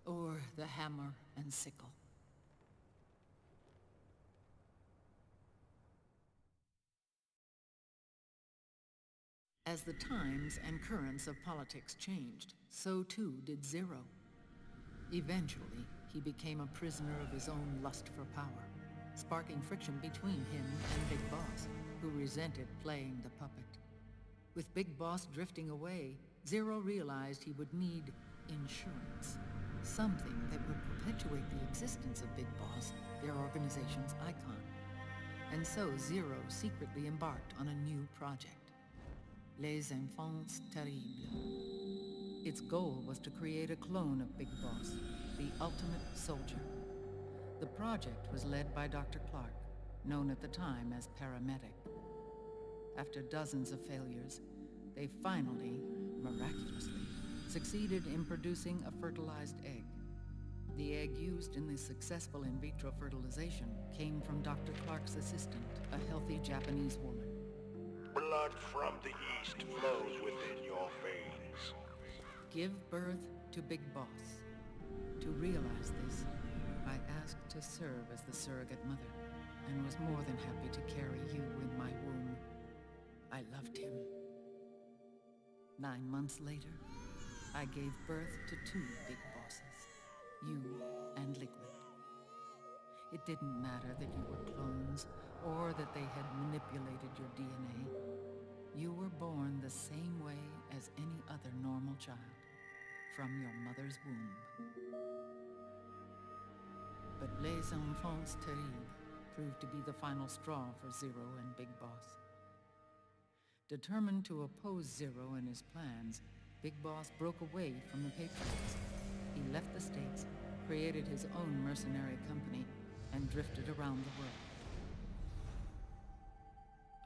or the hammer and sickle. As the times and currents of politics changed, so too did Zero. Eventually, he became a prisoner of his own lust for power, sparking friction between him and Big Boss, who resented playing the puppet. With Big Boss drifting away, Zero realized he would need insurance. Something that would perpetuate the existence of Big Boss, their organization's icon. And so Zero secretly embarked on a new project. Les Enfants Terribles. Its goal was to create a clone of Big Boss, the ultimate soldier. The project was led by Dr. Clark, known at the time as Paramedic. After dozens of failures, they finally, miraculously, succeeded in producing a fertilized egg. The egg used in the successful in vitro fertilization came from Dr. Clark's assistant, a healthy Japanese woman. Blood from the east flows within your veins. Give birth to Big Boss. To realize this, I asked to serve as the surrogate mother, and was more than happy to carry you in my womb. I loved him. 9 months later, I gave birth to 2 Big Bosses, you and Liquid. It didn't matter that you were clones, or that they had manipulated your DNA. You were born the same way as any other normal child, from your mother's womb. But Les Enfants Terribles proved to be the final straw for Zero and Big Boss. Determined to oppose Zero and his plans, Big Boss broke away from the Patriots. He left the States, created his own mercenary company, and drifted around the world.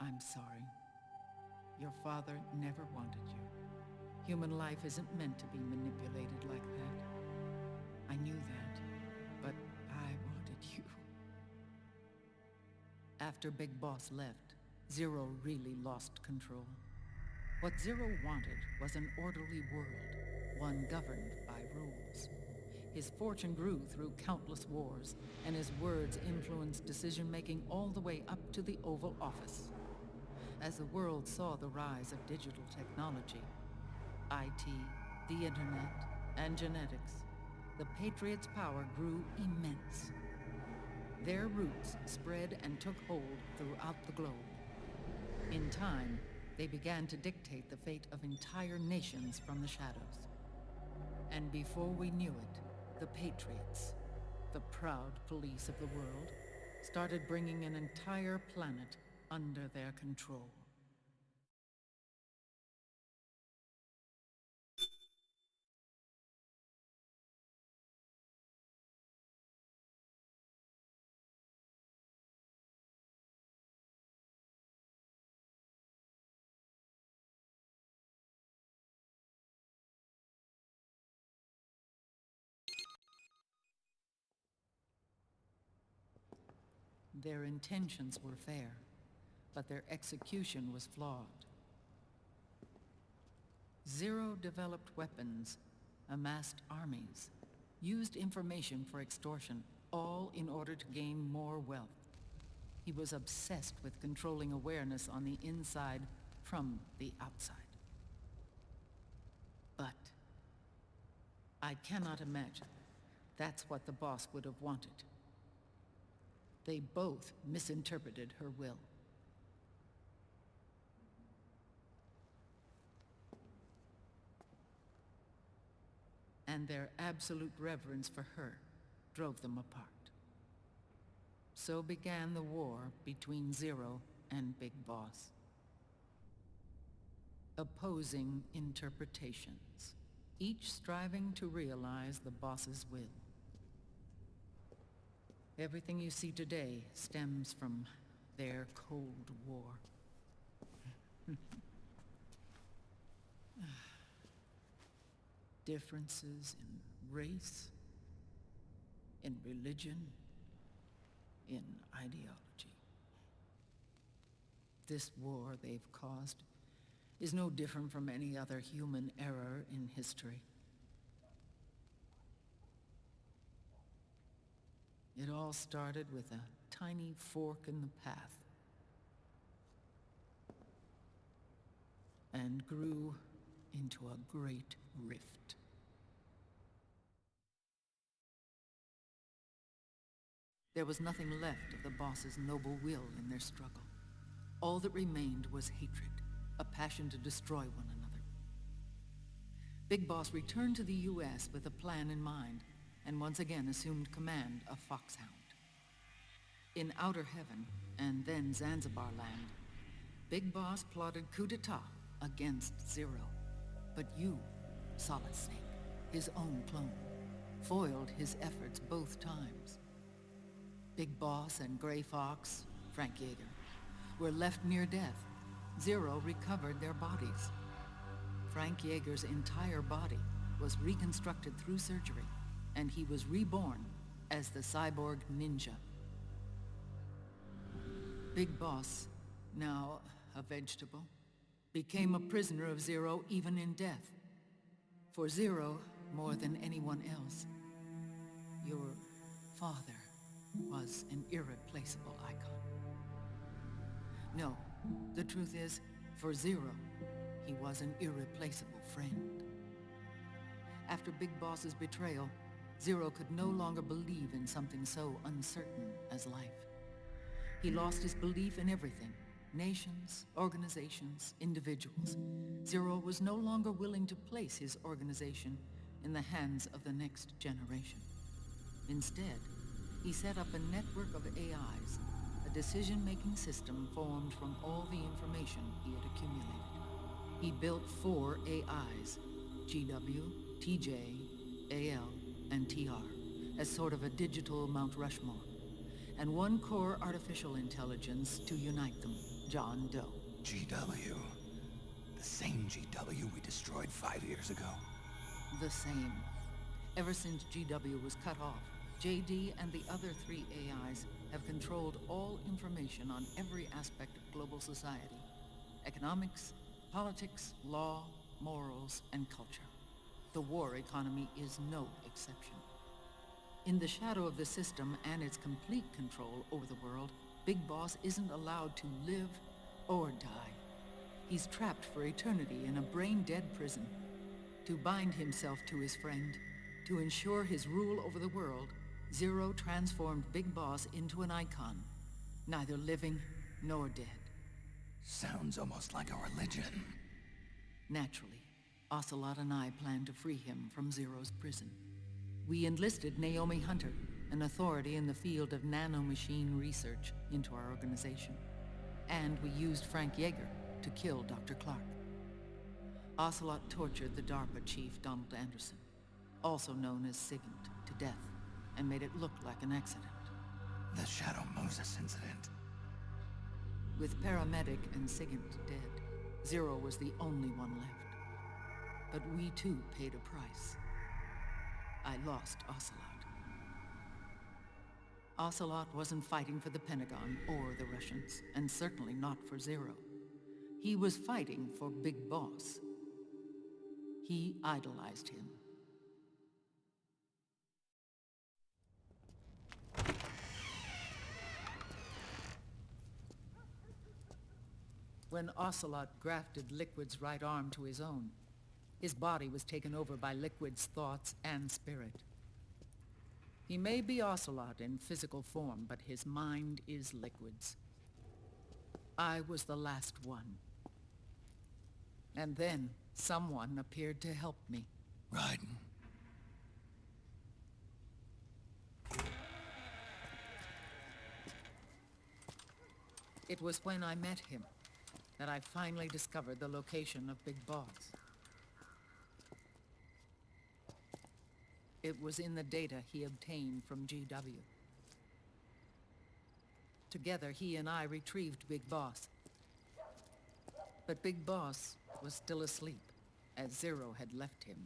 I'm sorry. Your father never wanted you. Human life isn't meant to be manipulated like that. I knew that, but I wanted you. After Big Boss left, Zero really lost control. What Zero wanted was an orderly world, one governed by rules. His fortune grew through countless wars, and his words influenced decision-making all the way up to the Oval Office. As the world saw the rise of digital technology, IT, the internet, and genetics, the Patriots' power grew immense. Their roots spread and took hold throughout the globe. In time, they began to dictate the fate of entire nations from the shadows. And before we knew it, the Patriots, the proud police of the world, started bringing an entire planet under their control. Their intentions were fair, but their execution was flawed. Zero developed weapons, amassed armies, used information for extortion, all in order to gain more wealth. He was obsessed with controlling awareness on the inside from the outside. But I cannot imagine that's what the boss would have wanted. They both misinterpreted her will. And their absolute reverence for her drove them apart. So began the war between Zero and Big Boss. Opposing interpretations, each striving to realize the boss's will. Everything you see today stems from their Cold War. Differences in race, in religion, in ideology. This war they've caused is no different from any other human error in history. It all started with a tiny fork in the path and grew into a great rift. There was nothing left of the boss's noble will in their struggle. All that remained was hatred, a passion to destroy one another. Big Boss returned to the U.S. with a plan in mind, and once again assumed command of Foxhound. In Outer Heaven, and then Zanzibar Land, Big Boss plotted coup d'etat against Zero. But you, Solid Snake, his own clone, foiled his efforts both times. Big Boss and Gray Fox, Frank Yeager, were left near death. Zero recovered their bodies. Frank Yeager's entire body was reconstructed through surgery, and he was reborn as the cyborg ninja. Big Boss, now a vegetable, became a prisoner of Zero even in death. For Zero, more than anyone else, your father was an irreplaceable icon. No, the truth is, for Zero, he was an irreplaceable friend. After Big Boss's betrayal, Zero could no longer believe in something so uncertain as life. He lost his belief in everything. Nations, organizations, individuals. Zero was no longer willing to place his organization in the hands of the next generation. Instead, he set up a network of AIs, a decision-making system formed from all the information he had accumulated. He built 4 AIs, GW, TJ, AL, and TR, as sort of a digital Mount Rushmore, and 1 core artificial intelligence to unite them, John Doe. GW. The same GW we destroyed 5 years ago. The same. Ever since GW was cut off, JD and the other 3 AIs have controlled all information on every aspect of global society. Economics, politics, law, morals, and culture. The war economy is no exception. In the shadow of the system and its complete control over the world, Big Boss isn't allowed to live or die. He's trapped for eternity in a brain-dead prison. To bind himself to his friend, to ensure his rule over the world, Zero transformed Big Boss into an icon, neither living nor dead. Sounds almost like a religion. Naturally, Ocelot and I plan to free him from Zero's prison. We enlisted Naomi Hunter, an authority in the field of nanomachine research, into our organization. And we used Frank Yeager to kill Dr. Clark. Ocelot tortured the DARPA chief, Donald Anderson, also known as Sigint, to death, and made it look like an accident. The Shadow Moses incident. With Paramedic and Sigint dead, Zero was the only one left. But we too paid a price. I lost Ocelot. Ocelot wasn't fighting for the Pentagon or the Russians, and certainly not for Zero. He was fighting for Big Boss. He idolized him. When Ocelot grafted Liquid's right arm to his own, his body was taken over by Liquid's thoughts and spirit. He may be Ocelot in physical form, but his mind is Liquid's. I was the last one. And then someone appeared to help me. Raiden. It was when I met him that I finally discovered the location of Big Boss. It was in the data he obtained from GW. Together, he and I retrieved Big Boss. But Big Boss was still asleep, as Zero had left him.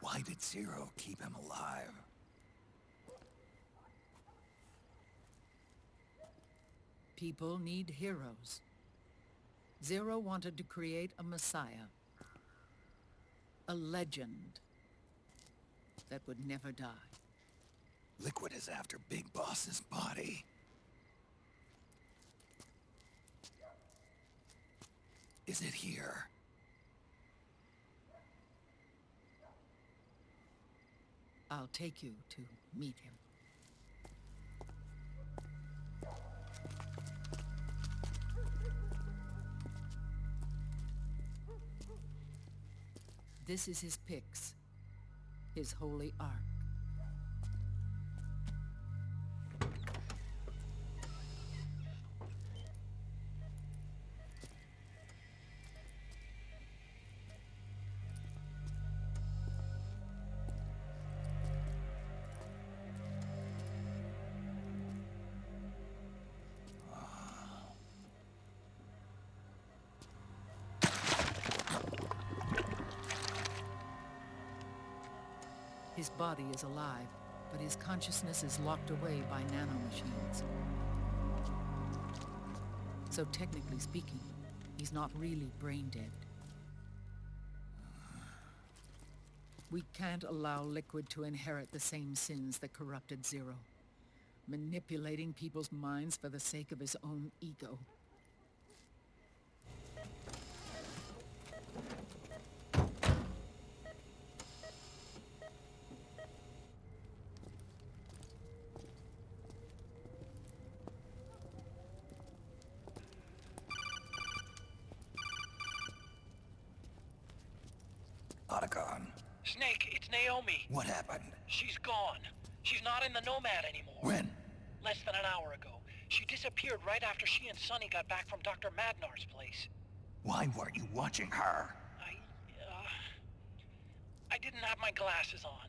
Why did Zero keep him alive? People need heroes. Zero wanted to create a messiah. A legend that would never die. Liquid is after Big Boss's body. Is it here? I'll take you to meet him. This is his pyx, his holy ark. His body is alive, but his consciousness is locked away by nanomachines. So technically speaking, he's not really brain dead. We can't allow Liquid to inherit the same sins that corrupted Zero, manipulating people's minds for the sake of his own ego. Otacon. Snake, it's Naomi. What happened? She's gone. She's not in the Nomad anymore. When? Less than an hour ago. She disappeared right after she and Sonny got back from Dr. Madnar's place. Why weren't you watching her? I didn't have my glasses on.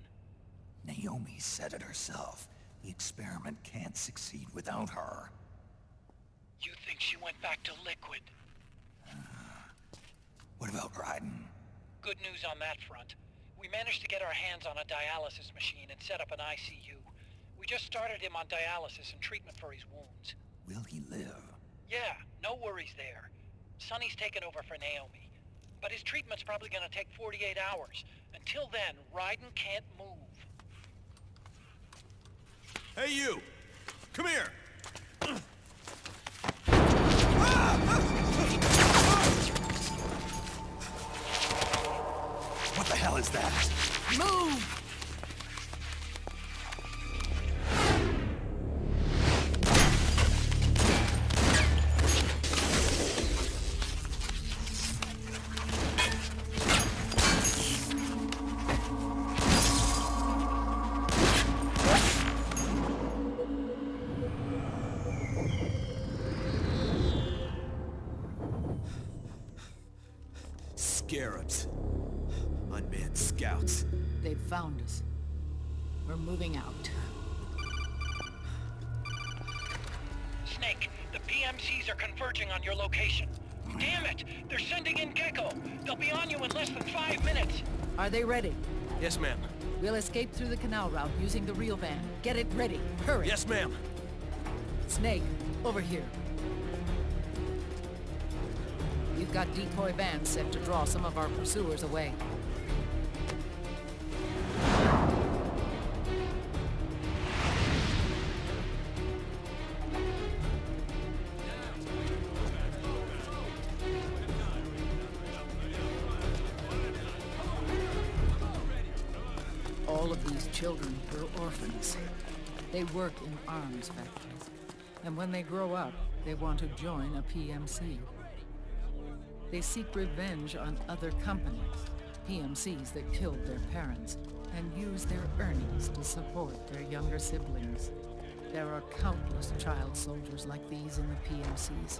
Naomi said it herself. The experiment can't succeed without her. You think she went back to Liquid? What about Raiden? Good news on that front. We managed to get our hands on a dialysis machine and set up an ICU. We just started him on dialysis and treatment for his wounds. Will he live? Yeah, no worries there. Sonny's taken over for Naomi. But his treatment's probably gonna take 48 hours. Until then, Raiden can't move. Hey, you! Come here! What the hell is that? Move! scarabs. Unmanned scouts. They've found us. We're moving out. Snake, the PMCs are converging on your location. Damn it! They're sending in Gecko! They'll be on you in less than 5 minutes! Are they ready? Yes, ma'am. We'll escape through the canal route using the real van. Get it ready. Hurry. Yes, ma'am. Snake, over here. We've got decoy vans set to draw some of our pursuers away. All of these children were orphans. They work in arms factories. And when they grow up, they want to join a PMC. They seek revenge on other companies, PMCs that killed their parents, and use their earnings to support their younger siblings. There are countless child soldiers like these in the PMCs.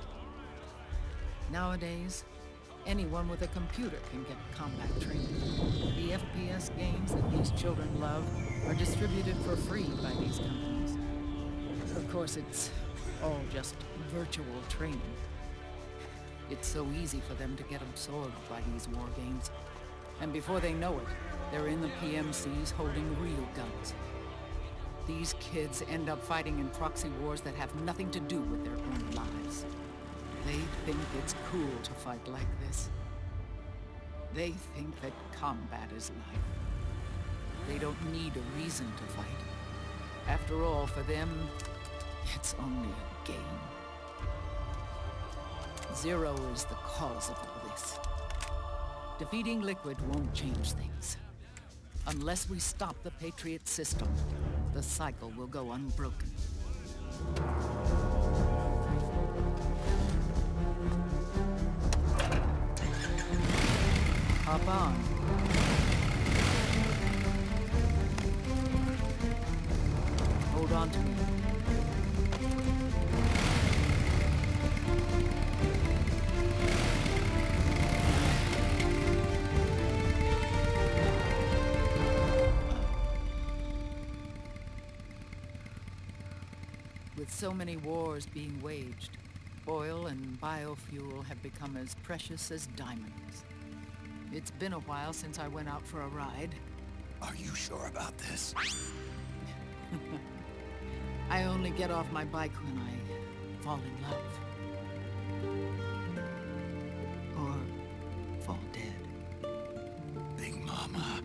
Nowadays, anyone with a computer can get combat training. The FPS games that these children love are distributed for free by these companies. Of course, it's all just virtual training. It's so easy for them to get absorbed by these war games. And before they know it, they're in the PMCs holding real guns. These kids end up fighting in proxy wars that have nothing to do with their own lives. They think it's cool to fight like this. They think that combat is life. They don't need a reason to fight. After all, for them, it's only a game. Zero is the cause of all this. Defeating Liquid won't change things. Unless we stop the Patriot system, the cycle will go unbroken. Hop on. Hold on to me. With so many wars being waged, oil and biofuel have become as precious as diamonds. It's been a while since I went out for a ride. Are you sure about this? I only get off my bike when I fall in love. Or fall dead. Big Mama.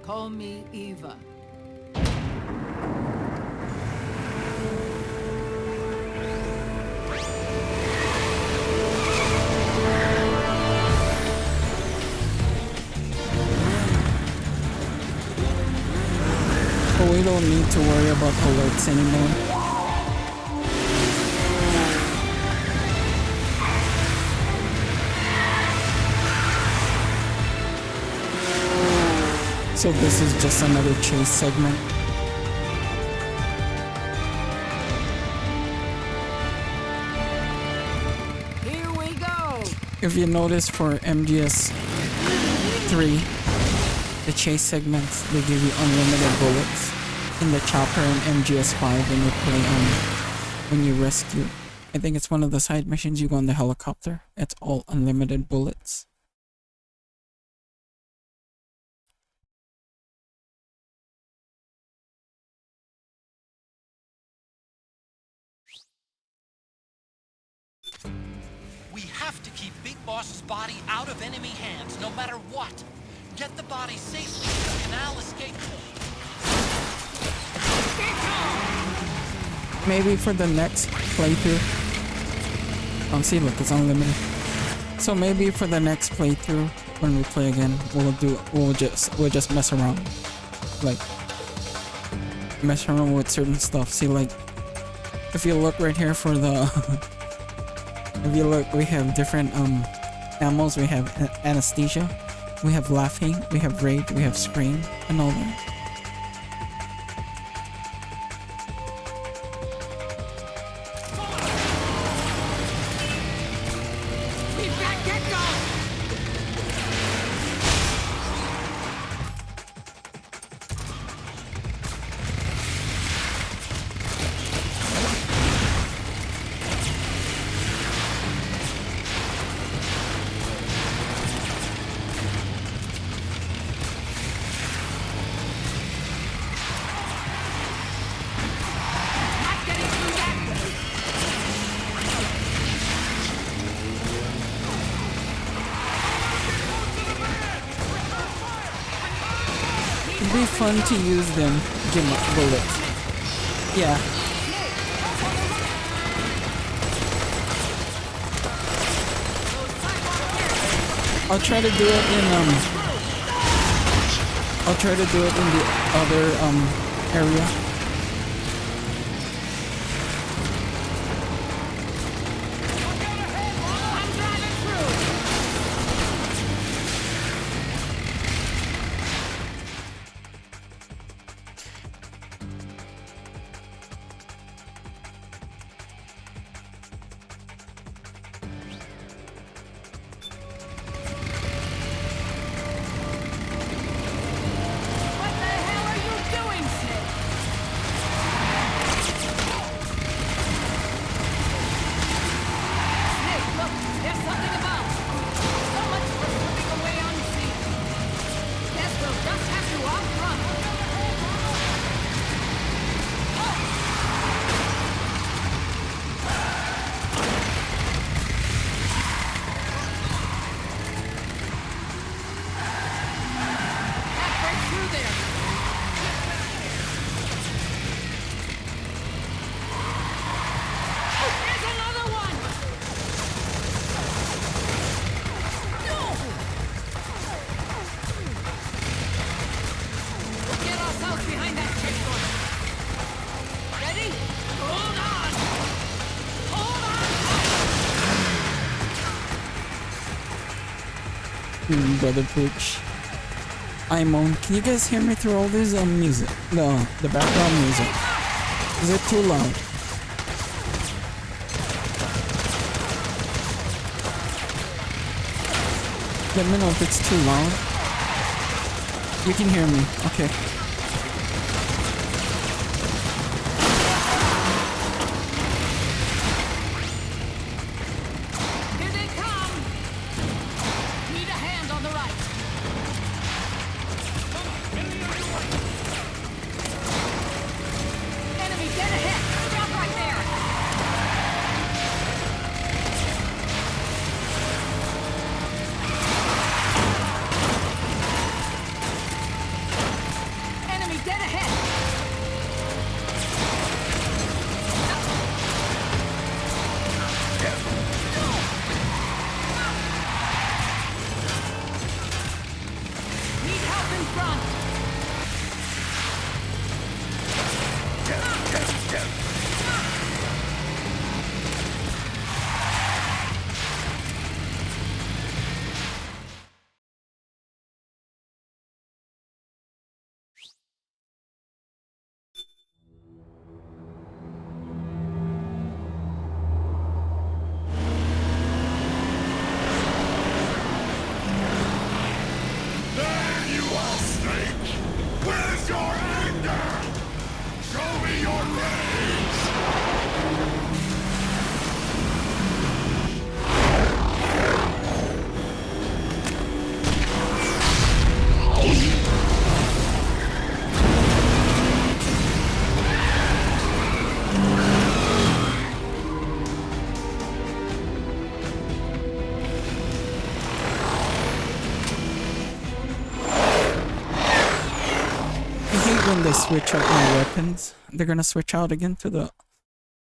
Call me Eva. We don't need to worry about alerts anymore. So this is just another chase segment. Here we go! If you notice for MGS 3, the chase segments, they give you unlimited bullets. In the chopper and MGS5 when you play when you rescue. I think it's one of the side missions, you go on the helicopter. It's all unlimited bullets. We have to keep Big Boss's body out of enemy hands, no matter what. Get the body safely to the canal escape port. Maybe for the next playthrough. Oh, see, look, it's unlimited. So maybe for the next playthrough, when we play again, we'll just mess around, like mess around with certain stuff. See, like if you look right here for the, if you look, we have different ammos. We have anesthesia, we have laughing, we have rage, we have scream, and all that. be fun to use them bullets. Yeah. I'll try to do it in the other area. Brother Pooch. I'm on. Can you guys hear me through all this music? No, the background music. Is it too loud? Let me know if it's too loud. You can hear me. Okay. When they switch out my weapons, they're gonna switch out again to the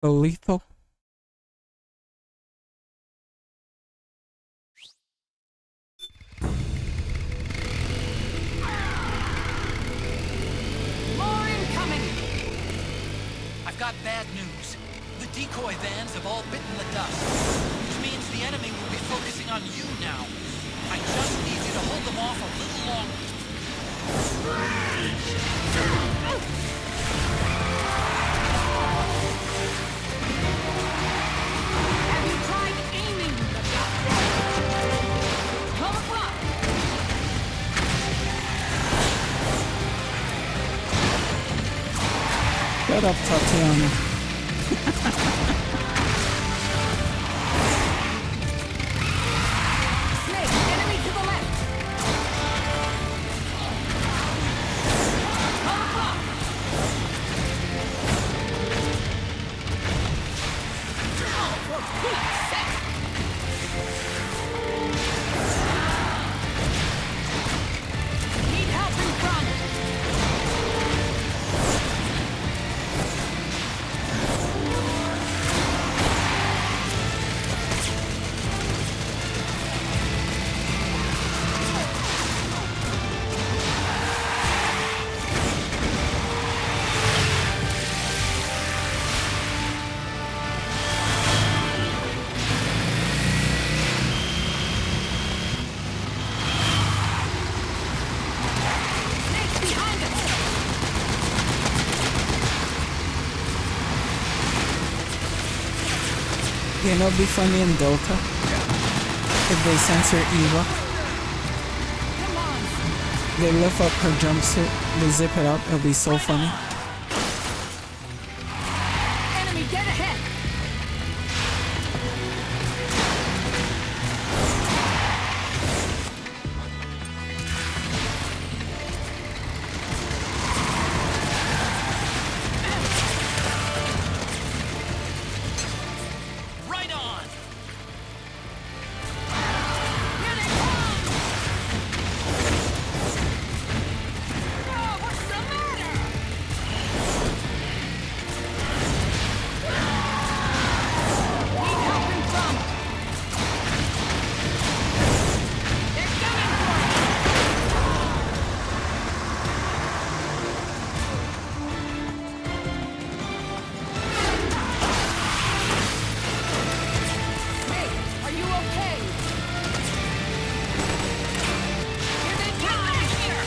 lethal. More incoming! I've got bad news. The decoy vans have all bitten the dust, which means the enemy will be focusing on you now. I just need you to hold them off a little longer. Have you tried aiming the gun? 12 o'clock! Shut up, Tatiana. Snake, enemy to the left! 12 o'clock! Oh, for Pete's sake! Need help in front! You know, it'd be funny in Delta if they censor Eva. They lift up her jumpsuit, they zip it up, it'll be so funny. Enemy, get ahead! Right on! Here they come! Oh, what's the matter? Need help in front! They're coming for you! Hey, are you okay? Here they come! Get back here!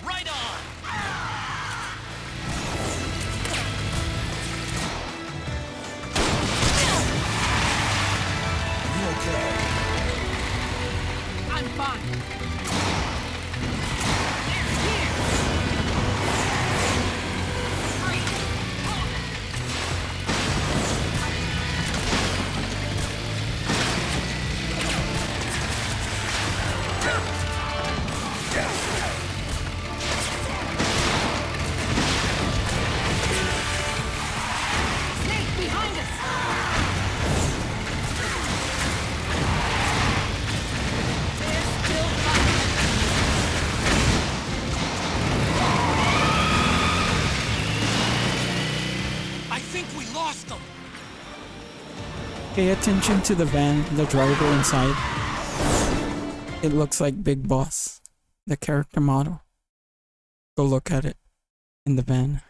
Right on! I'm fine. Here. Snake behind us. They're still fighting. I think we lost them! Pay attention to the van, the driver inside. It looks like Big Boss, the character model. Go look at it in the van.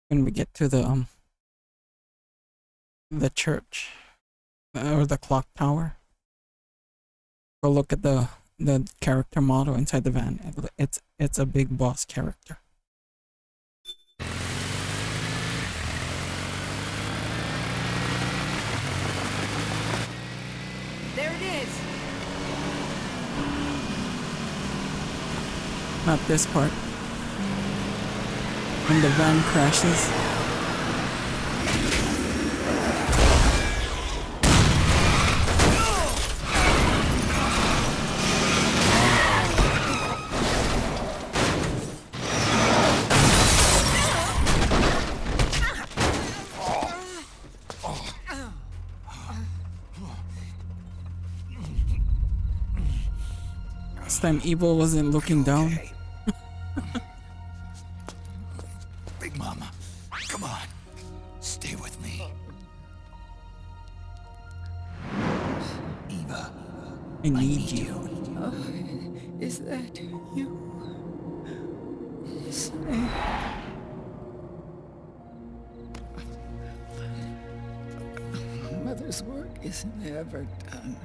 When we get to the church or the clock tower, go look at the character model inside the van. It's a Big Boss character. There it is. Not this part. When the van crashes. This time Evil wasn't looking down. Big Mama, come on. Stay with me. Eva, I need you. Is that you? Snake. Mother's work is never done.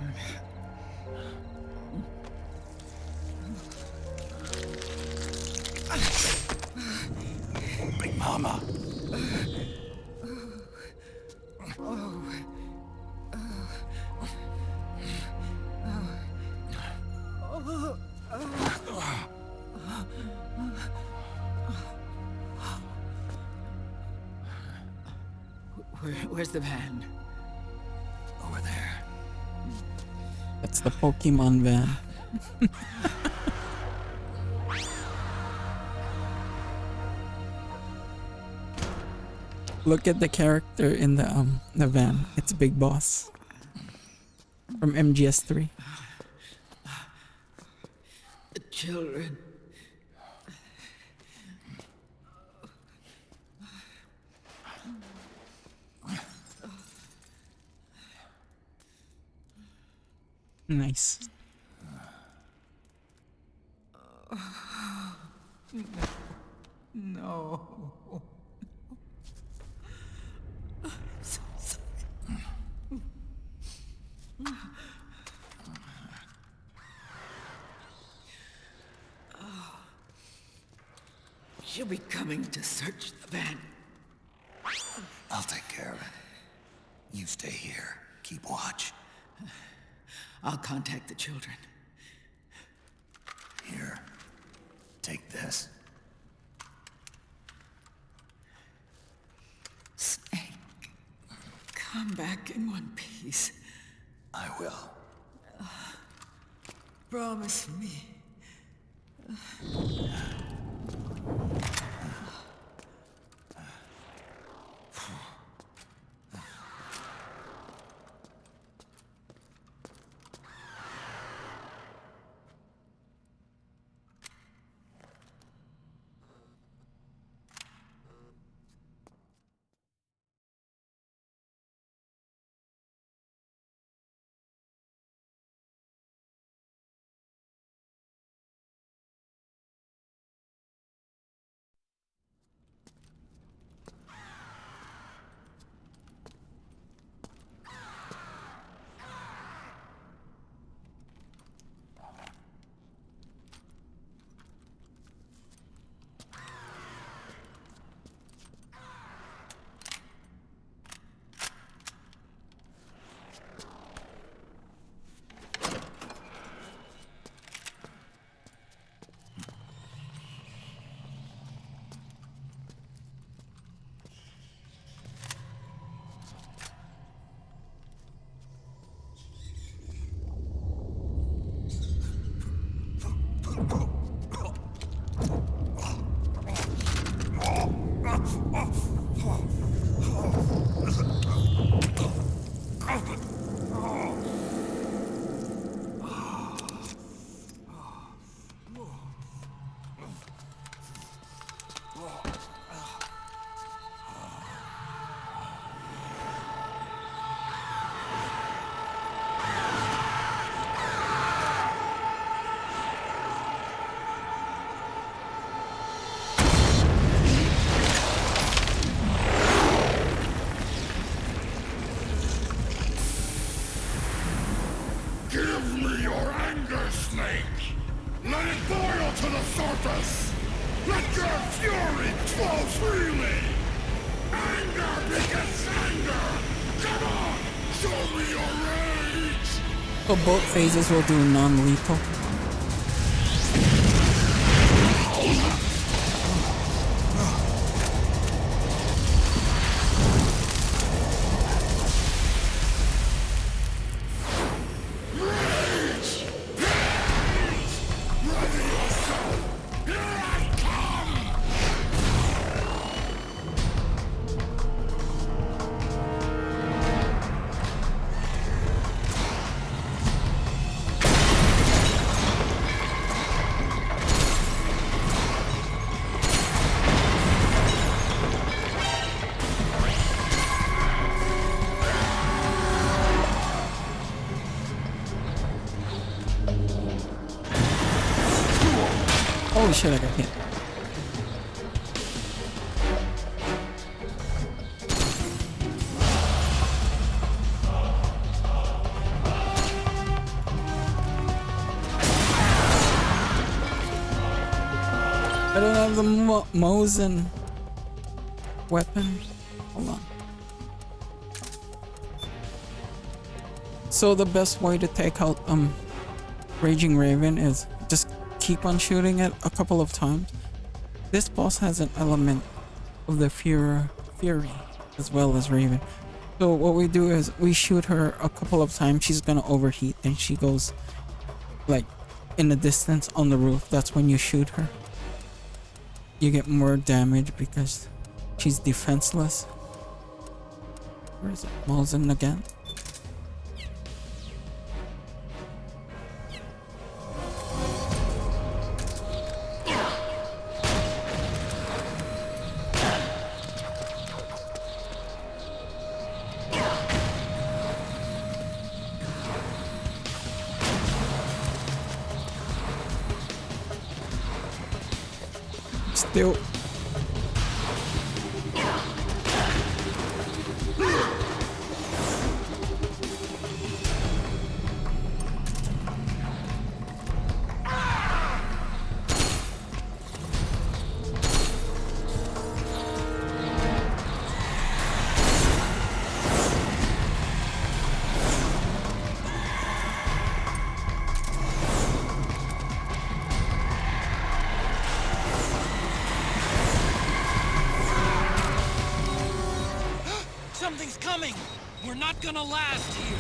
Big Mama. Where's the van? Over there. That's the Pokemon van. Look at the character in the van. It's Big Boss from MGS3. The children. Nice. No. She'll be coming to search the van. I'll take care of it. You stay here. Keep watch. I'll contact the children. Here. Take this. Snake, come back in one piece. I will. Promise me. Give me your anger, Snake! Let it boil to the surface! Let your fury flow freely! Anger begets anger! Come on! Show me your rage! So both phases will do non-lethal. Holy shit, I got hit. I don't have the Mosin weapon. Hold on. So the best way to take out Raging Raven is just keep on shooting it a couple of times. This boss has an element of the Fury as well as Raven. So what we do is we shoot her a couple of times. She's gonna overheat and she goes like in the distance on the roof. That's when you shoot her. You get more damage because she's defenseless. Where is it? Malzahn again. Still. He's coming! We're not gonna last here!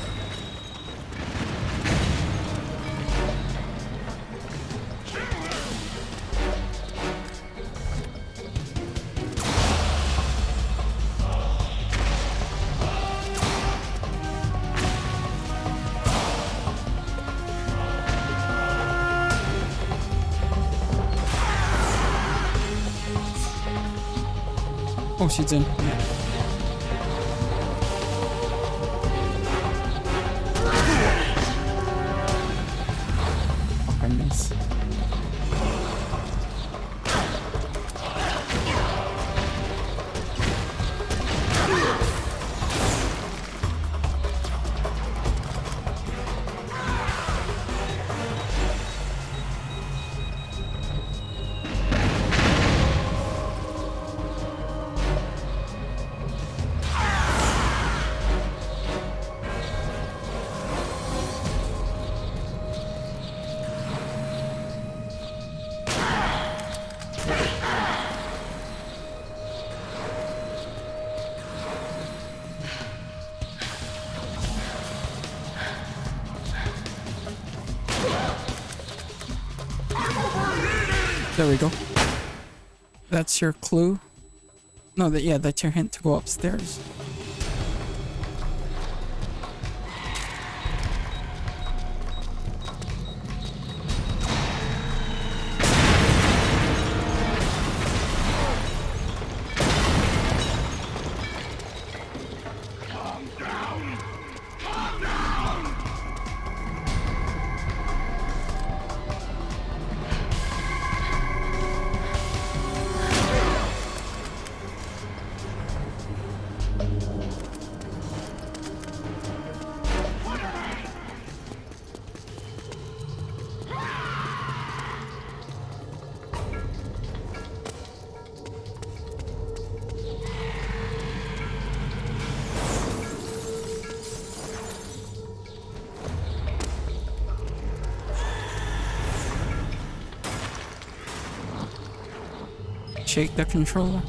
Oh, she's in. Yeah. Oh, I miss. There we go. That's your clue. No, yeah, that's your hint to go upstairs. Shake the controller.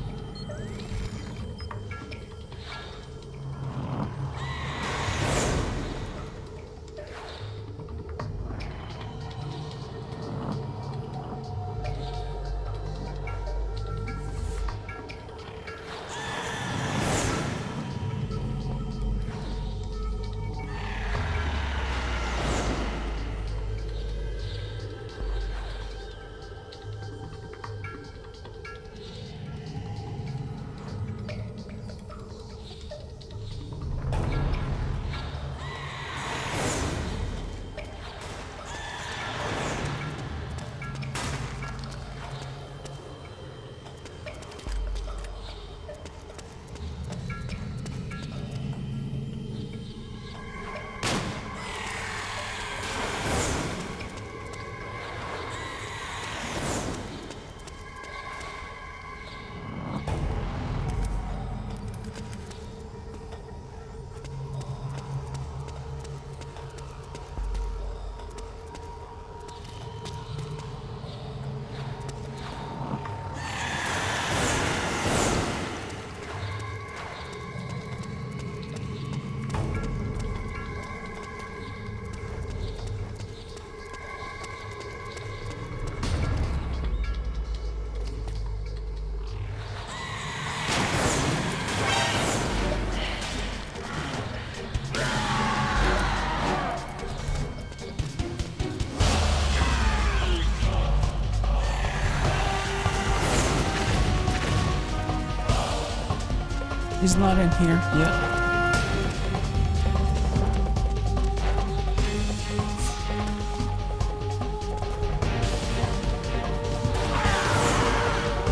He's not in here yet.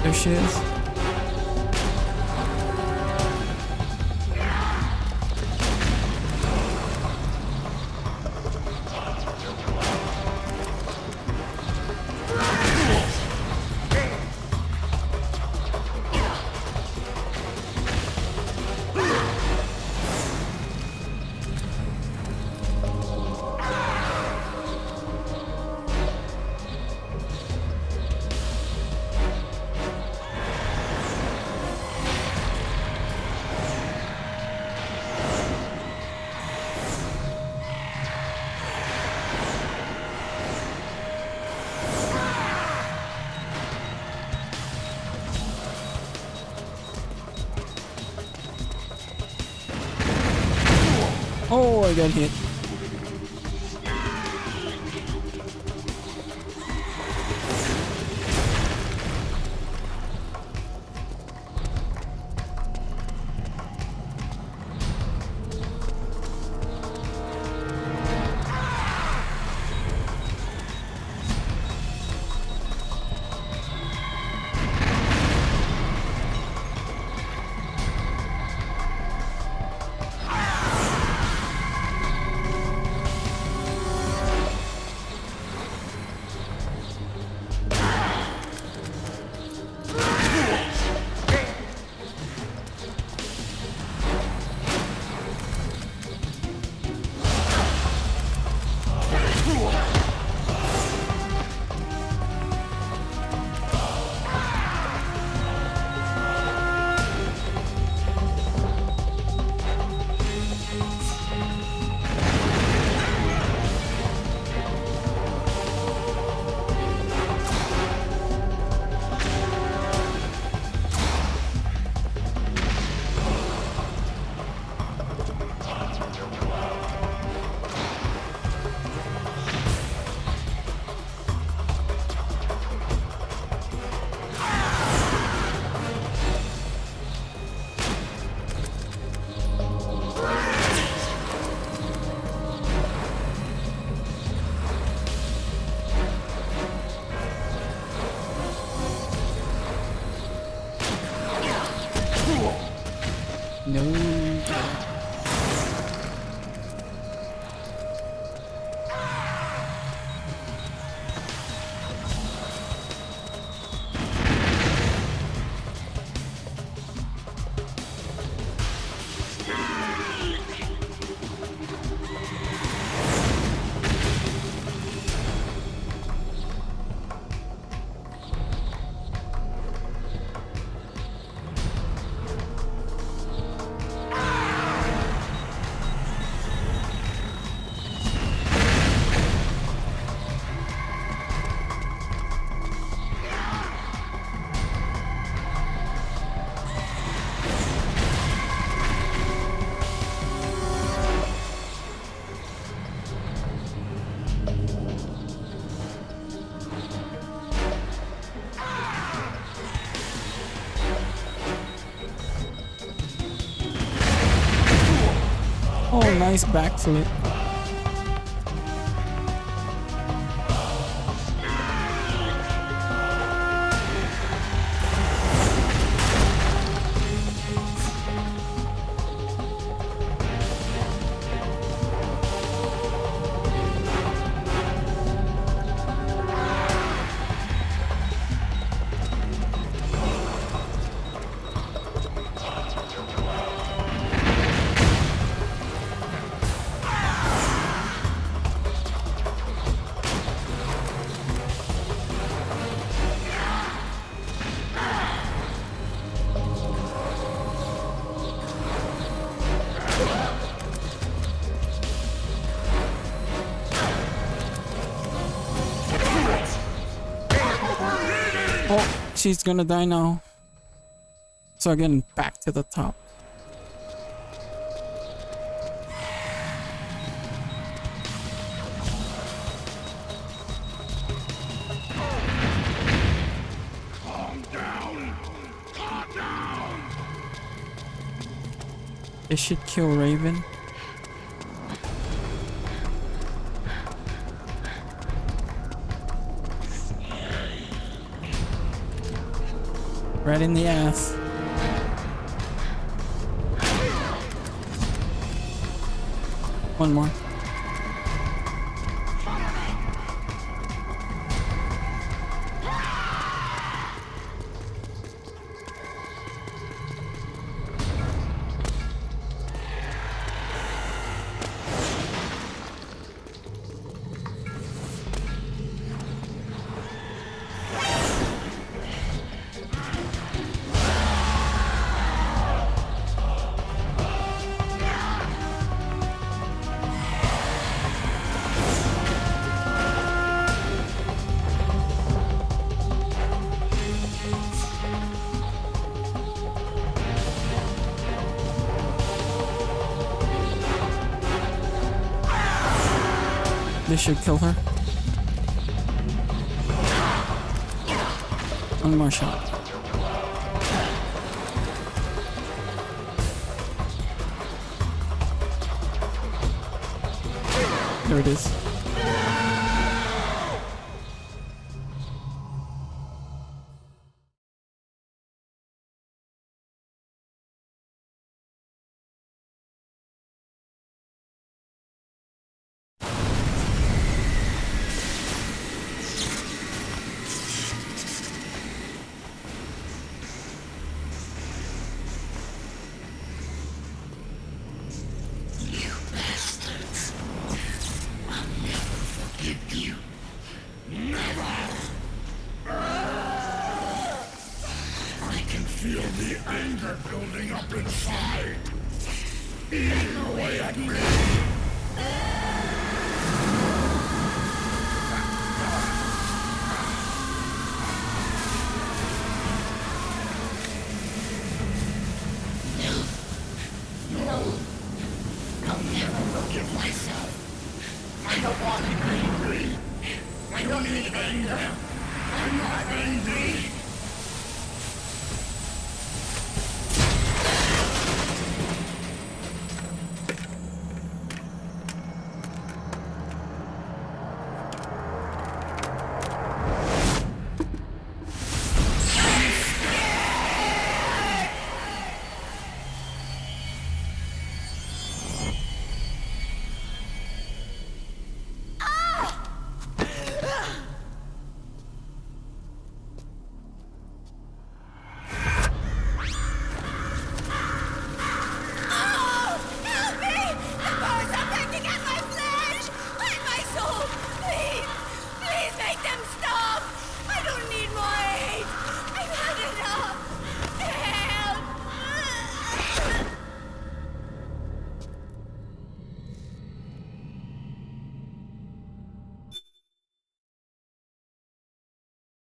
There she is. Oh, I got hit. No. Oh, nice backflip. Oh, she's gonna die now. So again, back to the top. Calm down. Calm down. This should kill Raven. Right in the ass. One more. This should kill her. One more shot. There it is.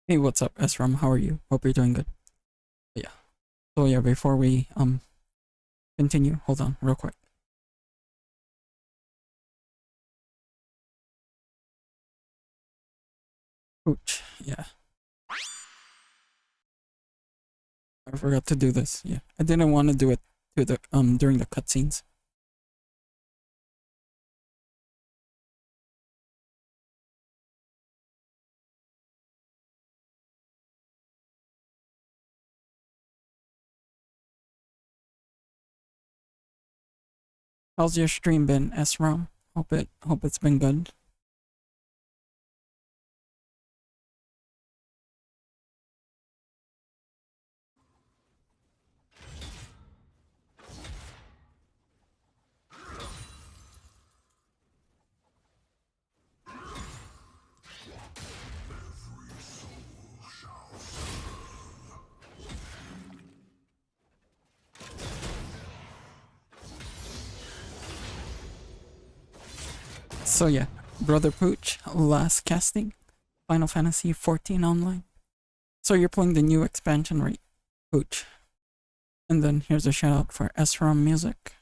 Hey, what's up, SRAM? How are you? Hope you're doing good. Yeah. So yeah, before we continue, hold on real quick. Ouch, yeah. I forgot to do this. Yeah. I didn't want to do it to the during the cutscenes. How's your stream been, SRAM? Hope it's been good. So yeah, Brother Pooch, last casting, Final Fantasy 14 online. So you're playing the new expansion, right, Pooch? And then here's a shout out for SRAM Music.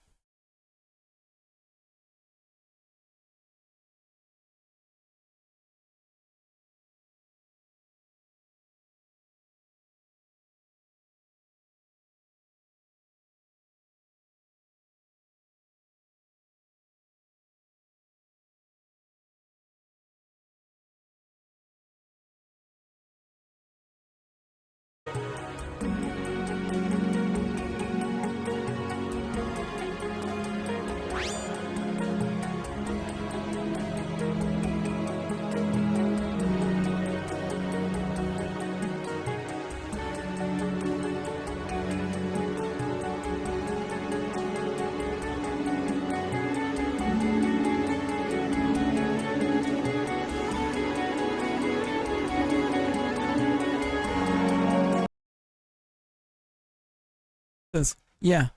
Says, yeah,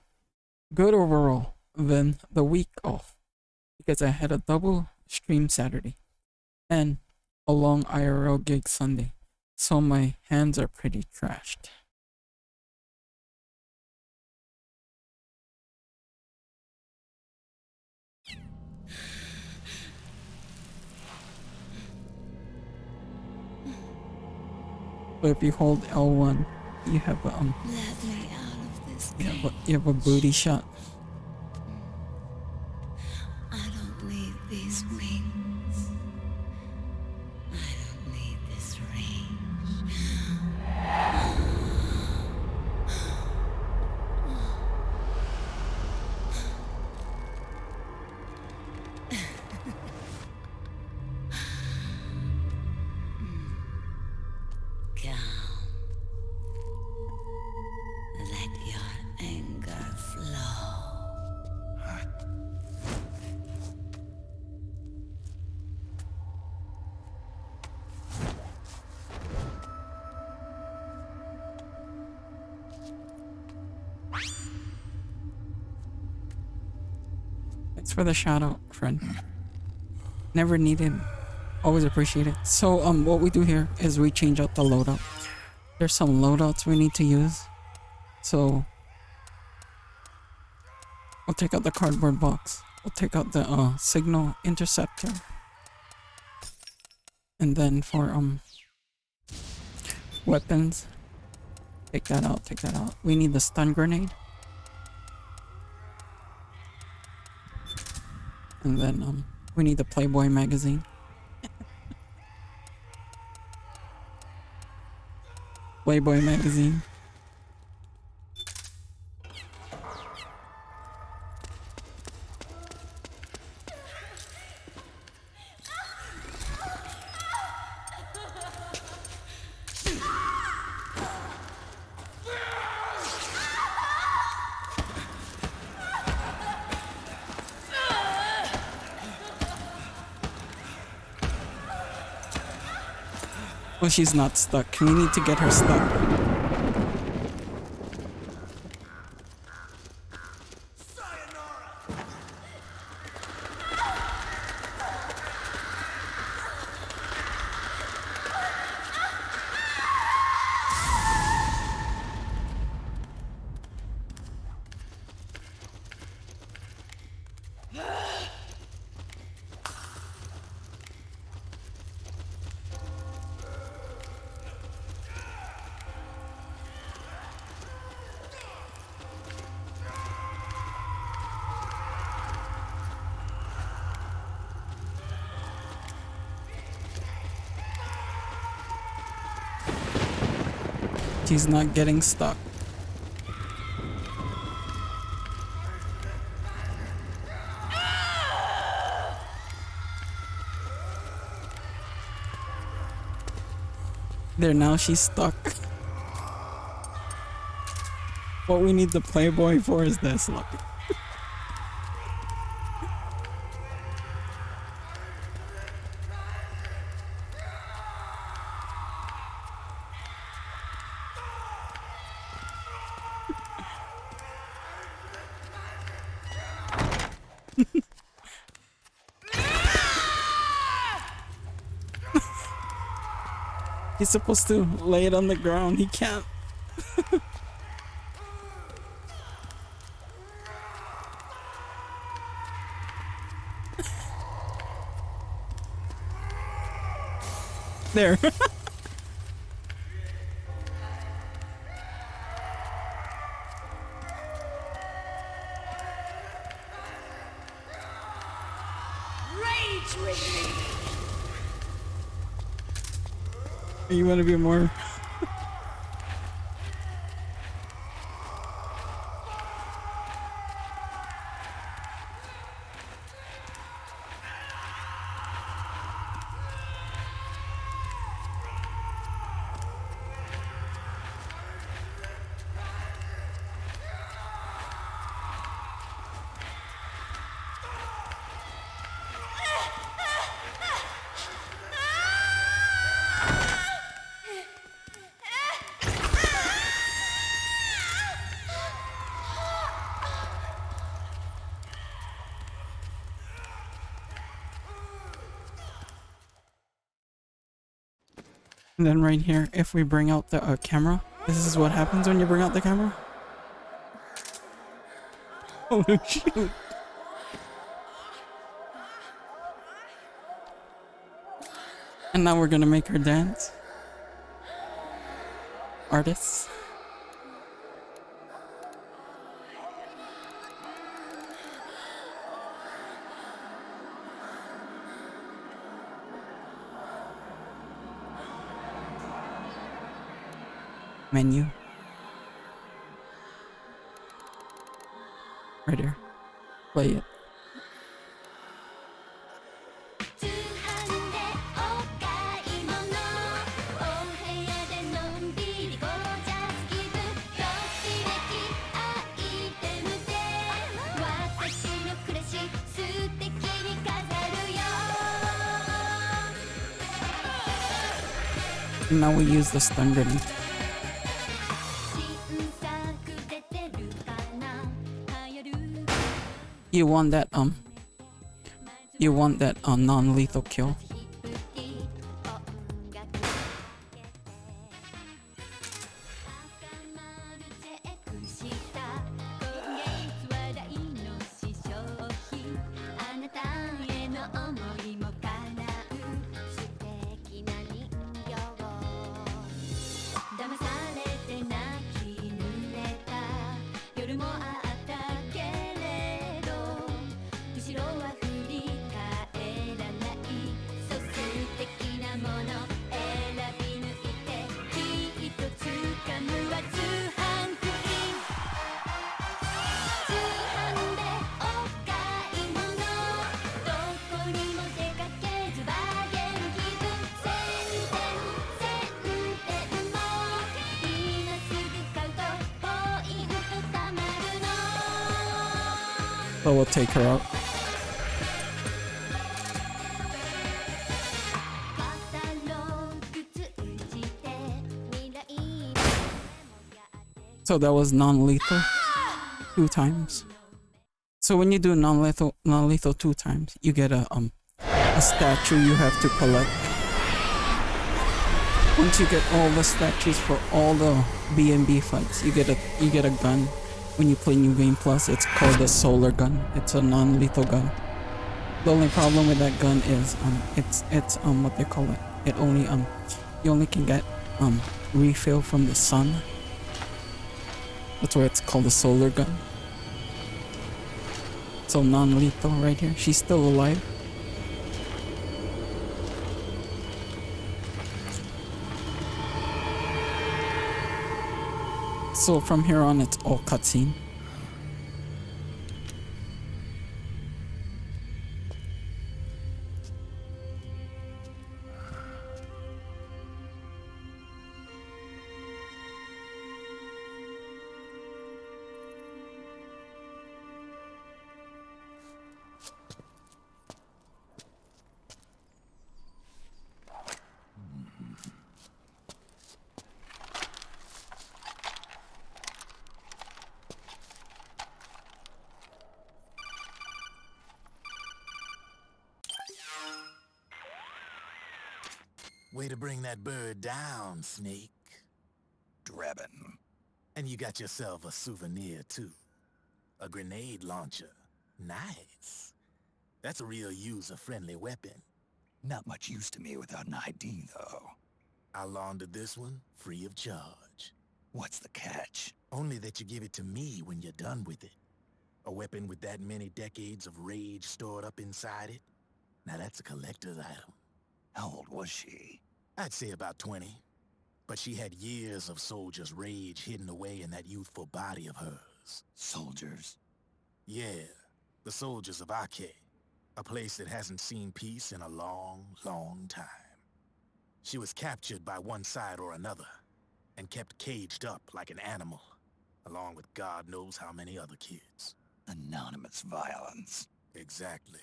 good overall. Then the week off, because I had a double stream Saturday and a long IRL gig Sunday, so my hands are pretty trashed. But if you hold L1, you have Let me out of this you have a booty shot. I don't need these wings. I don't need this range. Calm. Let your anger flow. Thanks for the shout out, friend. Never needed, always appreciated. So what we do here is we change out the loadout. There's some loadouts we need to use. So we'll take out the cardboard box. We'll take out the signal interceptor. And then for weapons, take that out, take that out. We need the stun grenade. And then we need the Playboy magazine. Playboy magazine. Well, she's not stuck. We need to get her stuck. She's not getting stuck. There, now she's stuck. What we need the Playboy for is this, look. He's supposed to lay it on the ground. He can't. There. Rage with me. You want to be more? And then right here, if we bring out the camera, this is what happens when you bring out the camera. Oh shoot. And now we're gonna make her dance. artists. Menu. Right here. Play it. And now we use the stun grenade. You want that non-lethal kill. But we'll take her out. So that was non-lethal 2 times. So when you do non-lethal 2 times, you get a statue you have to collect. Once you get all the statues for all the B&B fights, you get a gun. When you play New Game Plus, it's called a solar gun. It's a non-lethal gun. The only problem with that gun is it's what they call it. It only you only can get refill from the sun. That's why it's called a solar gun. So non-lethal right here. She's still alive. So from here on, it's all cutscene. Way to bring that bird down, Snake. Drebin. And you got yourself a souvenir, too. A grenade launcher. Nice. That's a real user-friendly weapon. Not much use to me without an ID, though. I'll launder this one free of charge. What's the catch? Only that you give it to me when you're done with it. A weapon with that many decades of rage stored up inside it? Now that's a collector's item. How old was she? I'd say about 20. But she had years of soldiers' rage hidden away in that youthful body of hers. Soldiers? Yeah, the soldiers of Ake. A place that hasn't seen peace in a long, long time. She was captured by one side or another, and kept caged up like an animal, along with God knows how many other kids. Anonymous violence. Exactly.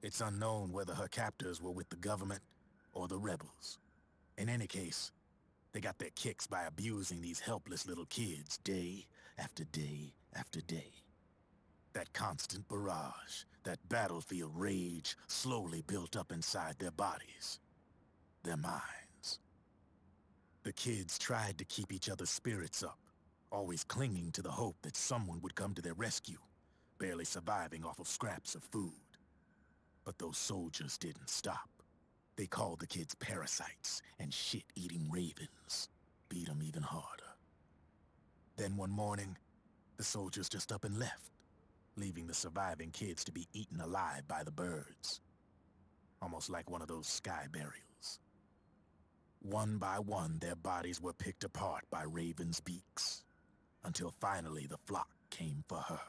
It's unknown whether her captors were with the government or the rebels. In any case, they got their kicks by abusing these helpless little kids day after day after day. That constant barrage, that battlefield rage slowly built up inside their bodies, their minds. The kids tried to keep each other's spirits up, always clinging to the hope that someone would come to their rescue, barely surviving off of scraps of food. But those soldiers didn't stop. They called the kids parasites and shit-eating ravens. beat 'em even harder. Then one morning, the soldiers just up and left, leaving the surviving kids to be eaten alive by the birds. Almost like one of those sky burials. One by one, their bodies were picked apart by ravens' beaks, until finally the flock came for her.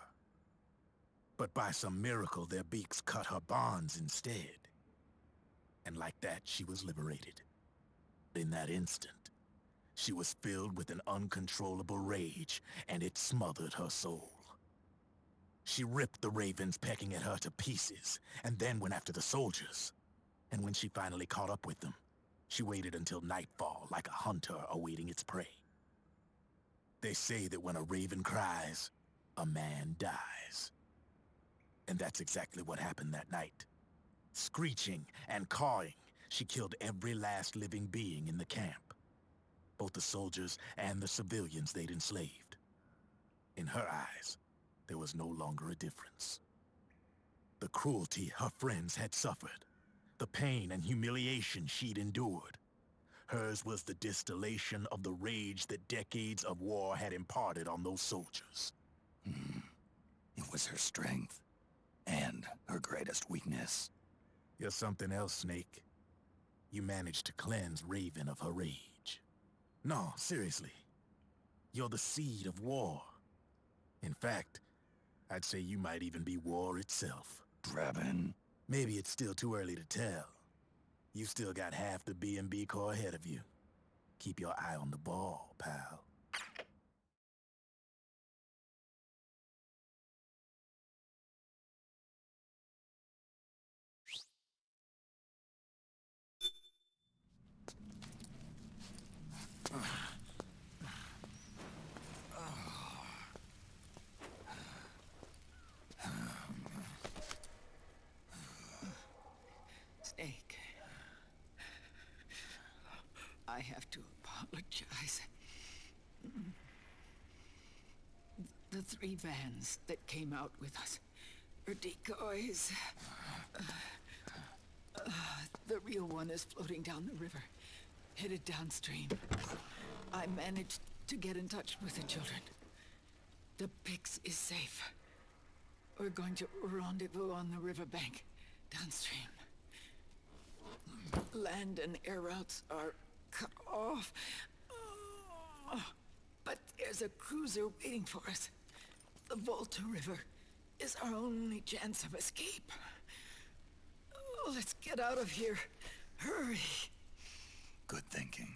But by some miracle, their beaks cut her bonds instead. And like that, she was liberated. In that instant, she was filled with an uncontrollable rage, and it smothered her soul. She ripped the ravens pecking at her to pieces, and then went after the soldiers. And when she finally caught up with them, she waited until nightfall like a hunter awaiting its prey. They say that when a raven cries, a man dies. And that's exactly what happened that night. Screeching and cawing, she killed every last living being in the camp. Both the soldiers and the civilians they'd enslaved. In her eyes, there was no longer a difference. The cruelty her friends had suffered, the pain and humiliation she'd endured. Hers was the distillation of the rage that decades of war had imparted on those soldiers. It was her strength. And her greatest weakness. You're something else, Snake. You managed to cleanse Raven of her rage. No, seriously. You're the seed of war. In fact, I'd say you might even be war itself. Drebin. Maybe it's still too early to tell. You still got half the B&B Corps ahead of you. Keep your eye on the ball, pal. Snake. I have to apologize. The 3 vans that came out with us are decoys. The real one is floating down the river, headed downstream. I managed to get in touch with the children. The Pix is safe. We're going to rendezvous on the riverbank, downstream. Land and air routes are cut off. But there's a cruiser waiting for us. The Volta River is our only chance of escape. Let's get out of here. Hurry. Good thinking.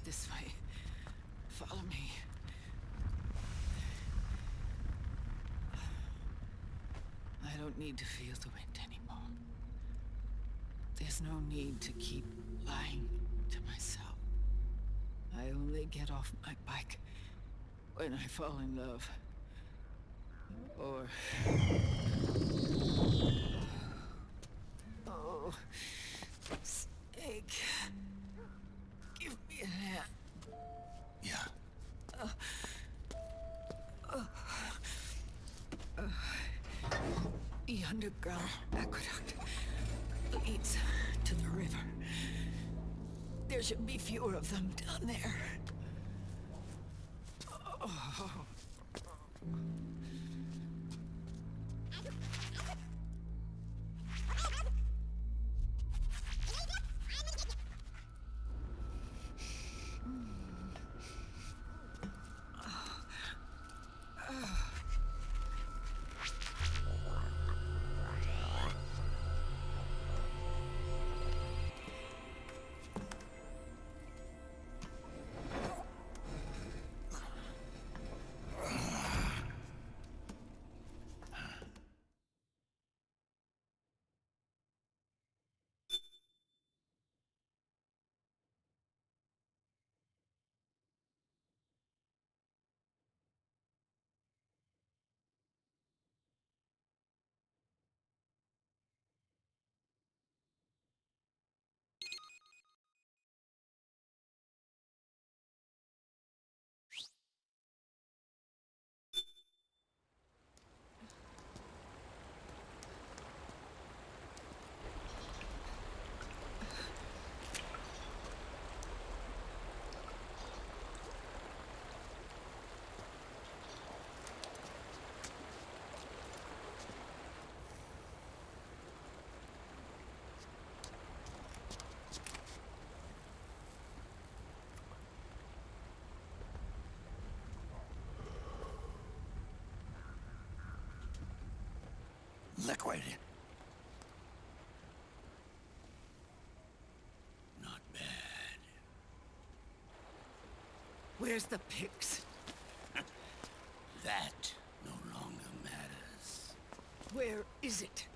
This way. Follow me. I don't need to feel the wind anymore. There's no need to keep lying to myself. I only get off my bike when I fall in love. Or... Oh... Snake... Give me a hand. Yeah. The underground aqueduct leads to the river. There should be fewer of them down there. Oh. Liquid. Not bad. Where's the pics? That no longer matters. Where is it?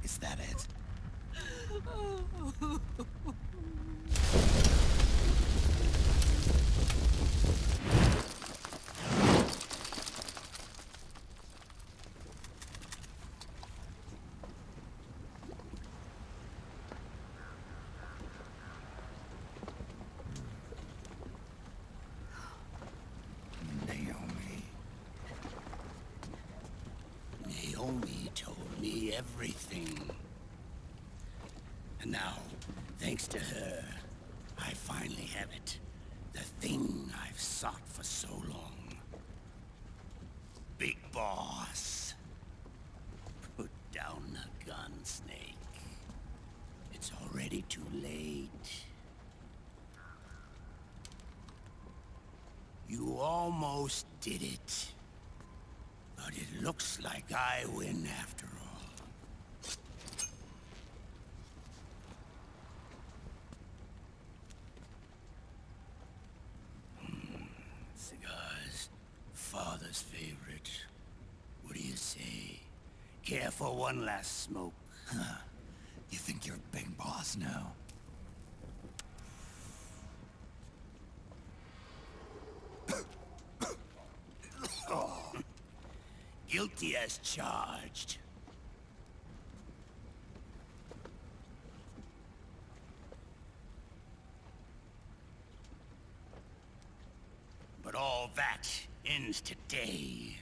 Is that it? Naomi told me everything. And now, thanks to her, I finally have it. The thing I've sought for so long. Big Boss. Put down the gun, Snake. It's already too late. You almost did it. But it looks like I win after all. Cigars. Father's favorite. What do you say? Care for one last smoke? Huh. You think you're Big Boss now? Guilty as charged. But all that ends today.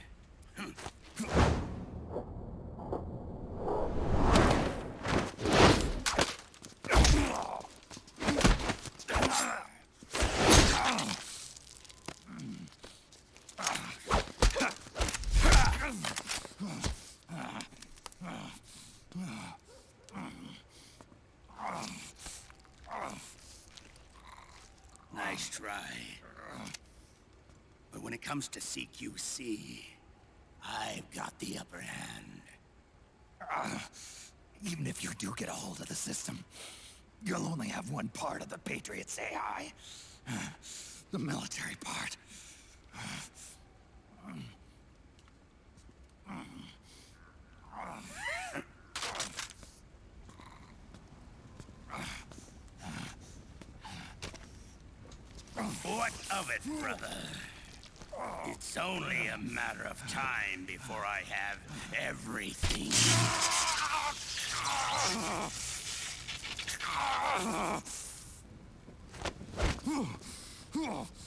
Nice try. But when it comes to CQC, I've got the upper hand. Even if you do get a hold of the system, you'll only have one part of the Patriots AI. The military part. What of it, brother? It's only a matter of time before I have everything.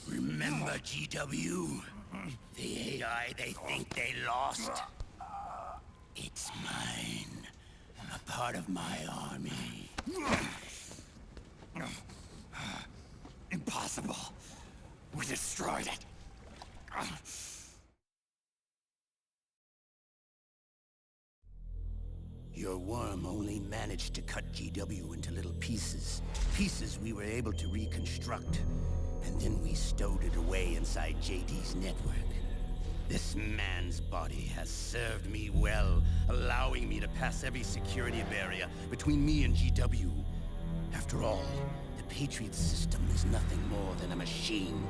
Remember, GW? The AI they think they lost? It's mine. A part of my army. Impossible. We destroyed it. Your worm only managed to cut GW into little pieces. Pieces we were able to reconstruct. And then we stowed it away inside JD's network. This man's body has served me well, allowing me to pass every security barrier between me and GW. After all, the Patriot system is nothing more than a machine.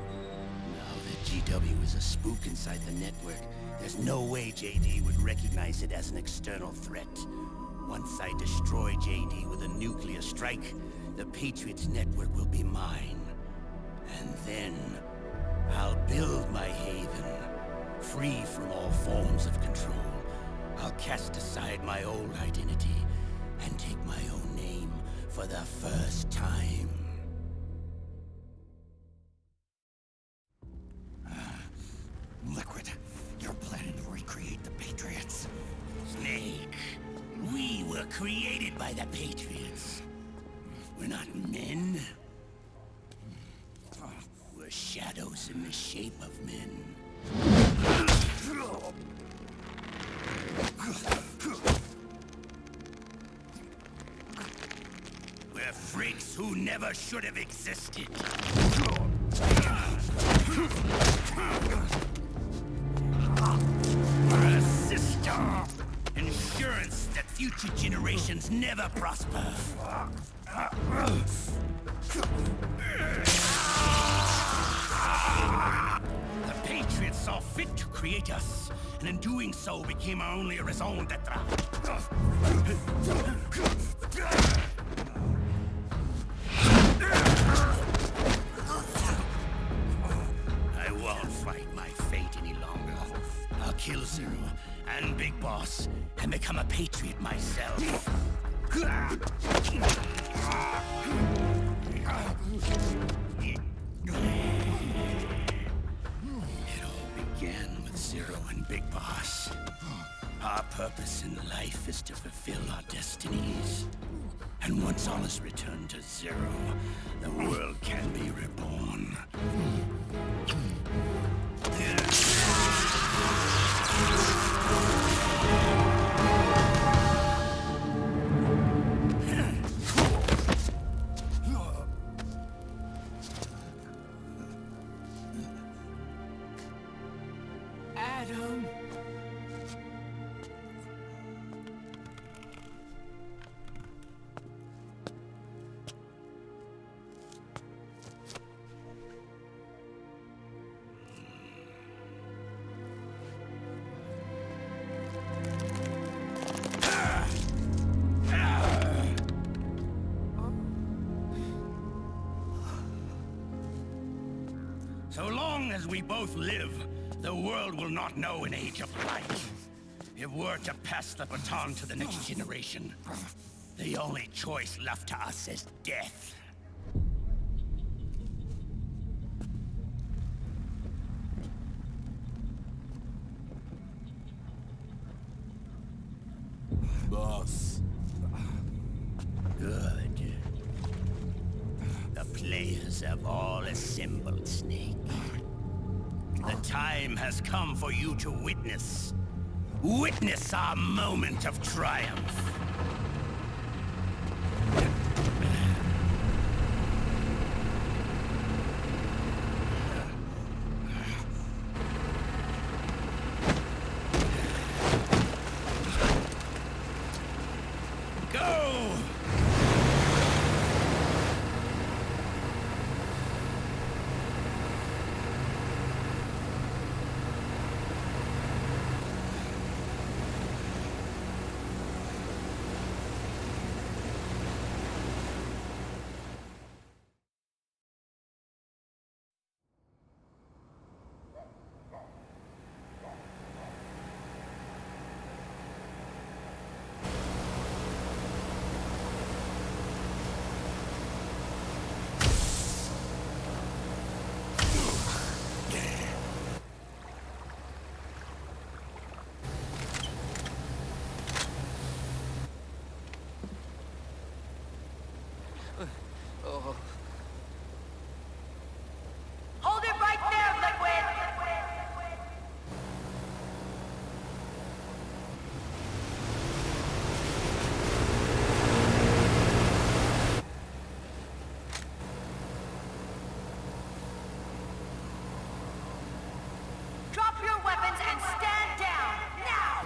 Now that GW is a spook inside the network, there's no way JD would recognize it as an external threat. Once I destroy JD with a nuclear strike, the Patriots network will be mine. And then, I'll build my haven, free from all forms of control. I'll cast aside my old identity and take my own name for the first time. Liquid, you're planning to recreate the Patriots. Snake, we were created by the Patriots. We're not men. We're shadows in the shape of men. We're We're freaks who never should have existed. We're a system. Insurance that future generations never prosper. The Patriots saw fit to create us, and in doing so became our only raison d'etre. I won't fight my fate any longer. I'll kill Zero and Big Boss and become a Patriot myself. It all began with Zero and Big Boss. Our purpose in life is to fulfill our destinies. And once all is returned to Zero, the world can be reborn. Adam. So long as we both live, the world will not know an age of light. If we're to pass the baton to the next generation, the only choice left to us is death. Boss. Good. The players have all assembled, Snake. The time has come for you to witness. Witness our moment of triumph. Go! Hold it right there, Liquid! Drop your weapons and stand down, now!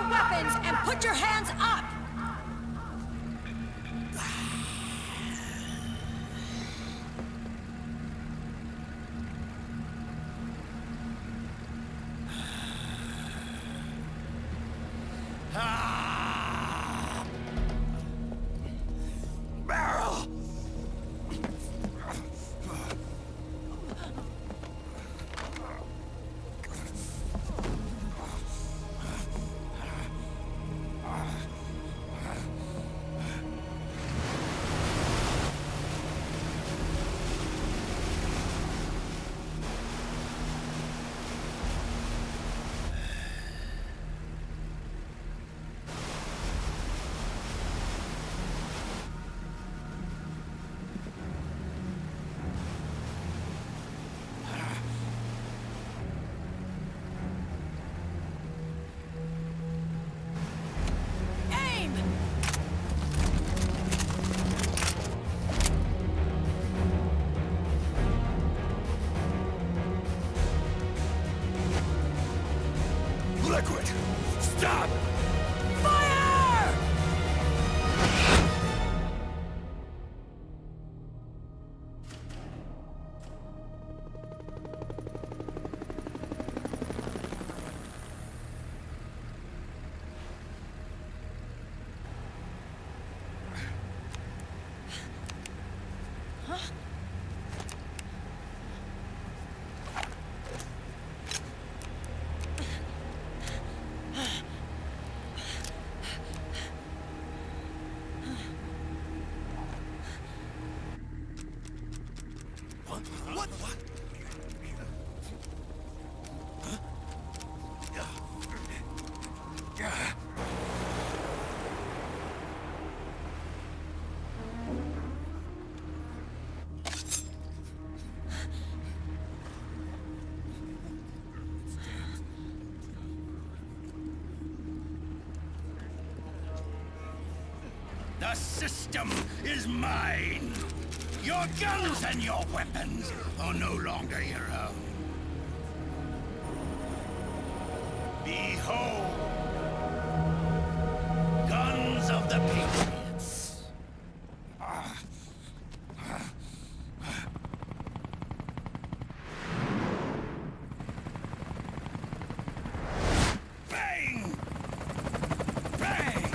your weapons and put your hands up! Barrel! Liquid! Stop! Fire! What? The system is mine! Your guns and your weapons are no longer your own. Behold! Guns of the Patriots! Bang! Bang!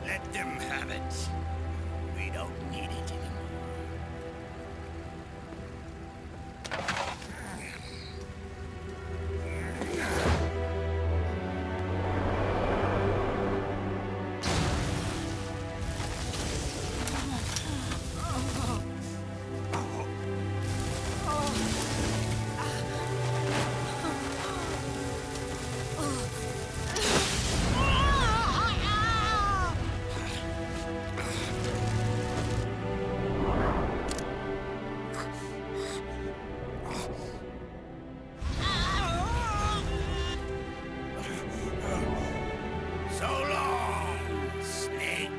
Let them have it. We don't need it anymore. So long, Snake.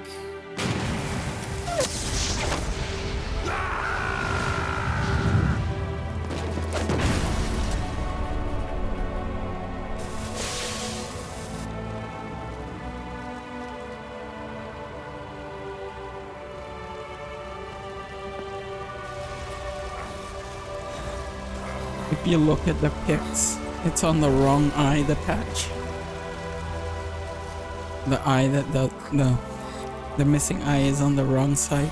If you look at the pics, it's on the wrong eye, the patch. The eye that the missing eye is on the wrong side.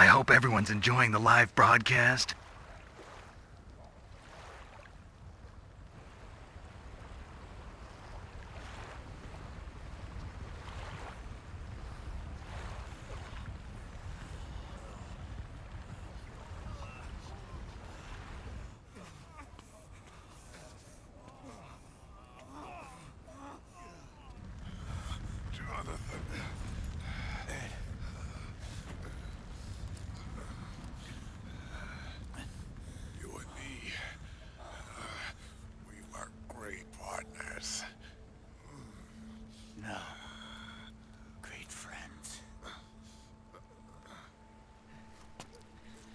I hope everyone's enjoying the live broadcast.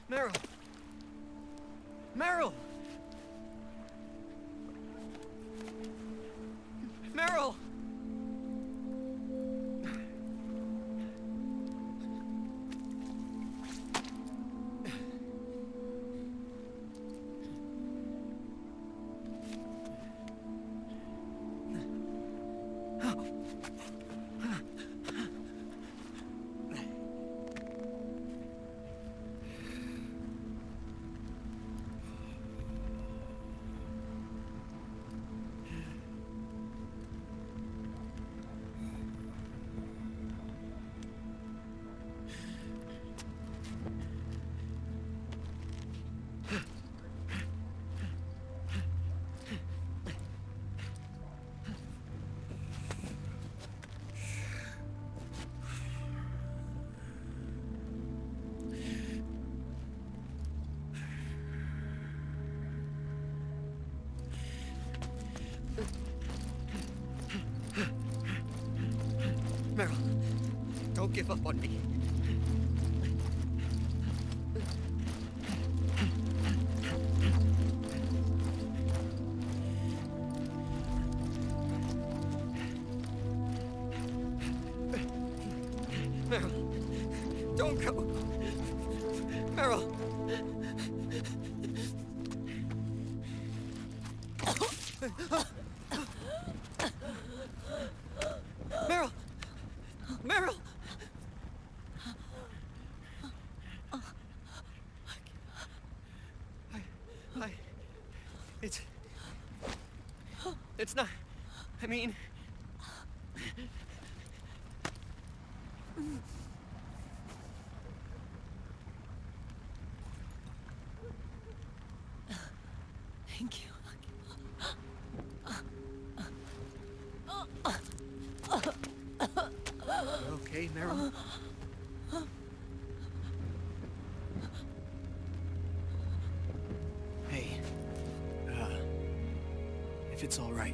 Meryl! Meryl! Meryl! Meryl, don't give up on me. Meryl, don't go. Meryl. Meryl. Meryl. It's not, I mean... Thank you. Okay, Meryl?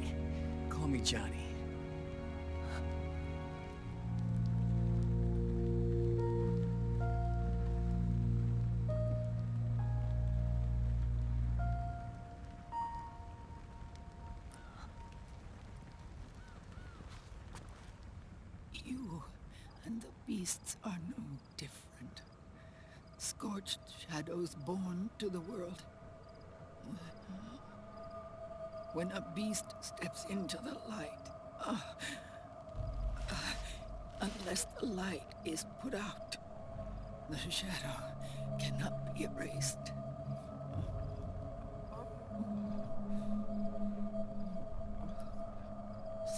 Hey, call me Johnny. You and the beasts are no different. Scorched shadows born to the world. When a beast steps into the light, unless the light is put out, the shadow cannot be erased.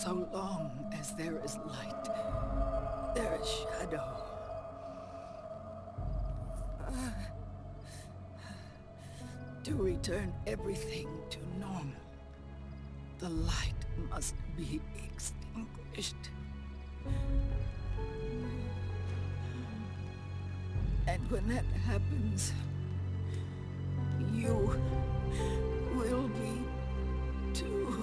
So long as there is light, there is shadow. To return everything to normal, the light must be extinguished. And when that happens, you will be too.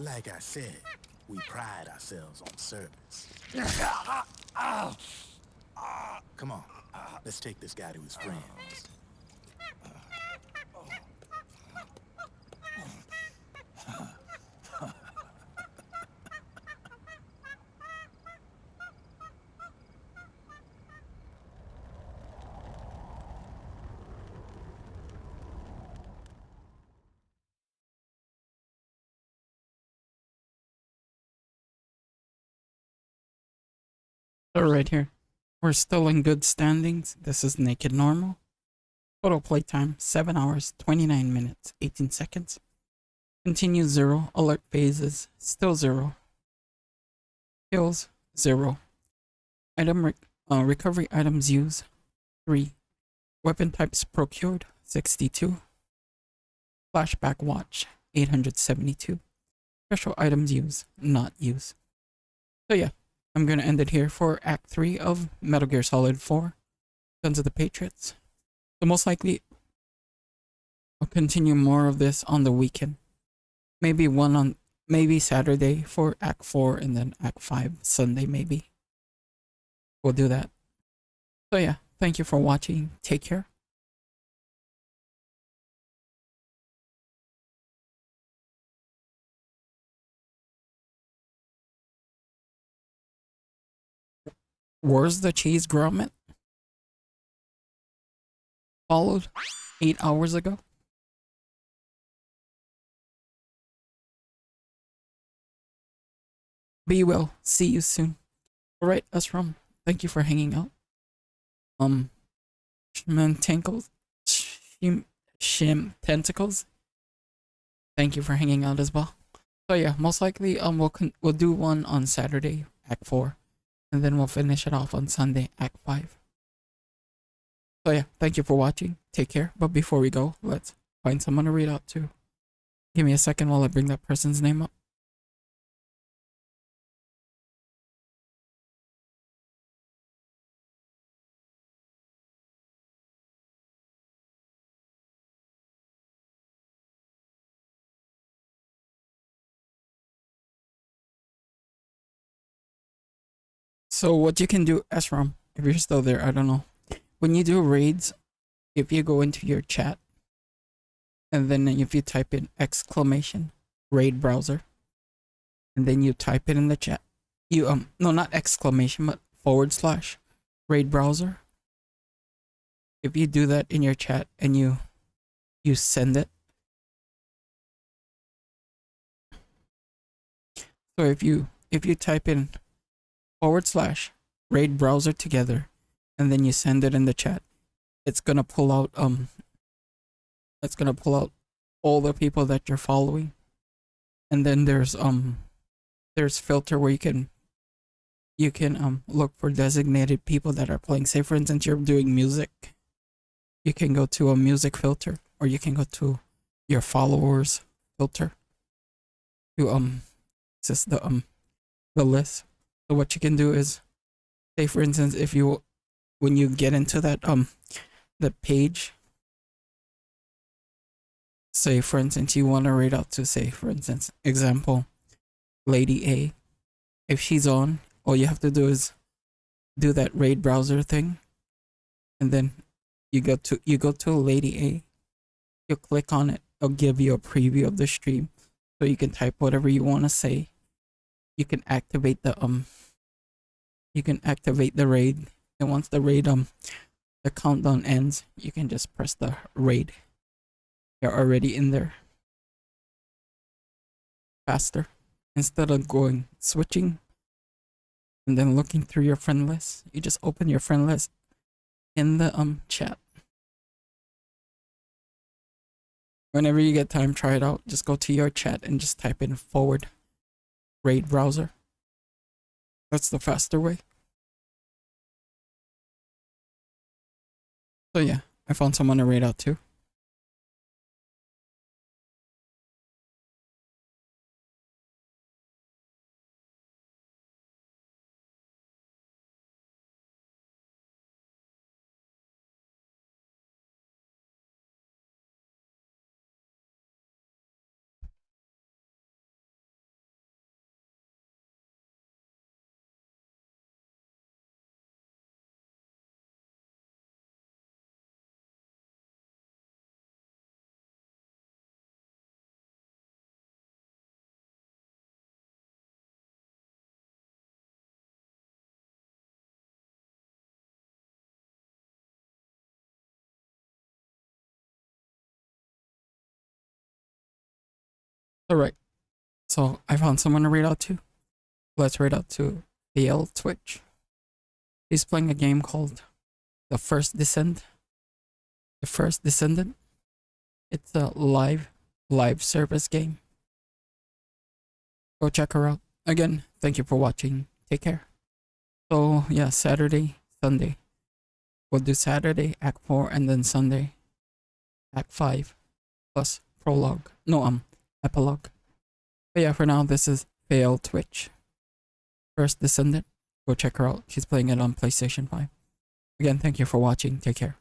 Like I said, we pride ourselves on service. Come on, let's take this guy to his friends. So right here, we're still in good standings. This is Naked Normal. Total playtime 7 hours, 29 minutes, 18 seconds. Continue 0. Alert phases still 0. Kills 0. Item recovery items used 3. Weapon types procured 62. Flashback watch 872. Special items used, not used. So yeah, I'm gonna end it here for Act 3 of Metal Gear Solid 4, Guns of the Patriots. So most likely, I'll continue more of this on the weekend. Maybe Saturday for Act 4 and then Act 5 Sunday maybe. We'll do that. So yeah, thank you for watching. Take care. Where's the cheese grommet? Followed 8 hours ago. Be well. See you soon. Alright, Esrom. Thank you for hanging out. Shim Tentacles. Thank you for hanging out as well. So yeah, most likely we'll do one on Saturday, Act 4. And then we'll finish it off on Sunday, Act 5. So yeah, thank you for watching. Take care. But before we go, let's find someone to read out to. Give me a second while I bring that person's name up. So what you can do, Esrom, if you're still there, I don't know. When you do raids, if you go into your chat, and then if you type in exclamation raid browser, and then you type it in the chat, no, not exclamation, but /, Raid browser. If you do that in your chat and you send it. So if you type in / raid browser together and then you send it in the chat, it's gonna pull out all the people that you're following. And then there's filter where you can look for designated people that are playing. Say for instance you're doing music, you can go to a music filter, or you can go to your followers filter to access the list. So what you can do is, say for instance, if you, when you get into that the page, say for instance you want to rate out to, say for instance example, Lady A. If she's on, all you have to do is do that raid browser thing, and then you go to Lady A, you click on it, it'll give you a preview of the stream, so you can type whatever you want to say. You can activate the raid, and once the raid the countdown ends, you can just press the raid. You're already in there. Faster, instead of switching and then looking through your friend list, you just open your friend list in the chat. Whenever you get time, try it out. Just go to your chat and just type in / raid browser. That's the faster way. So yeah, I found someone to raid out too. Alright, so I found someone to raid out to. Let's raid out to BL Twitch. He's playing a game called The First Descent. The First Descendant. It's a live service game. Go check her out. Again, thank you for watching. Take care. So yeah, Saturday, Sunday. We'll do Saturday, Act 4, and then Sunday, Act 5, plus prologue. No, epilogue. But yeah, for now, this is BL Twitch. First Descendant. Go check her out. She's playing it on PlayStation 5. Again, thank you for watching. Take care.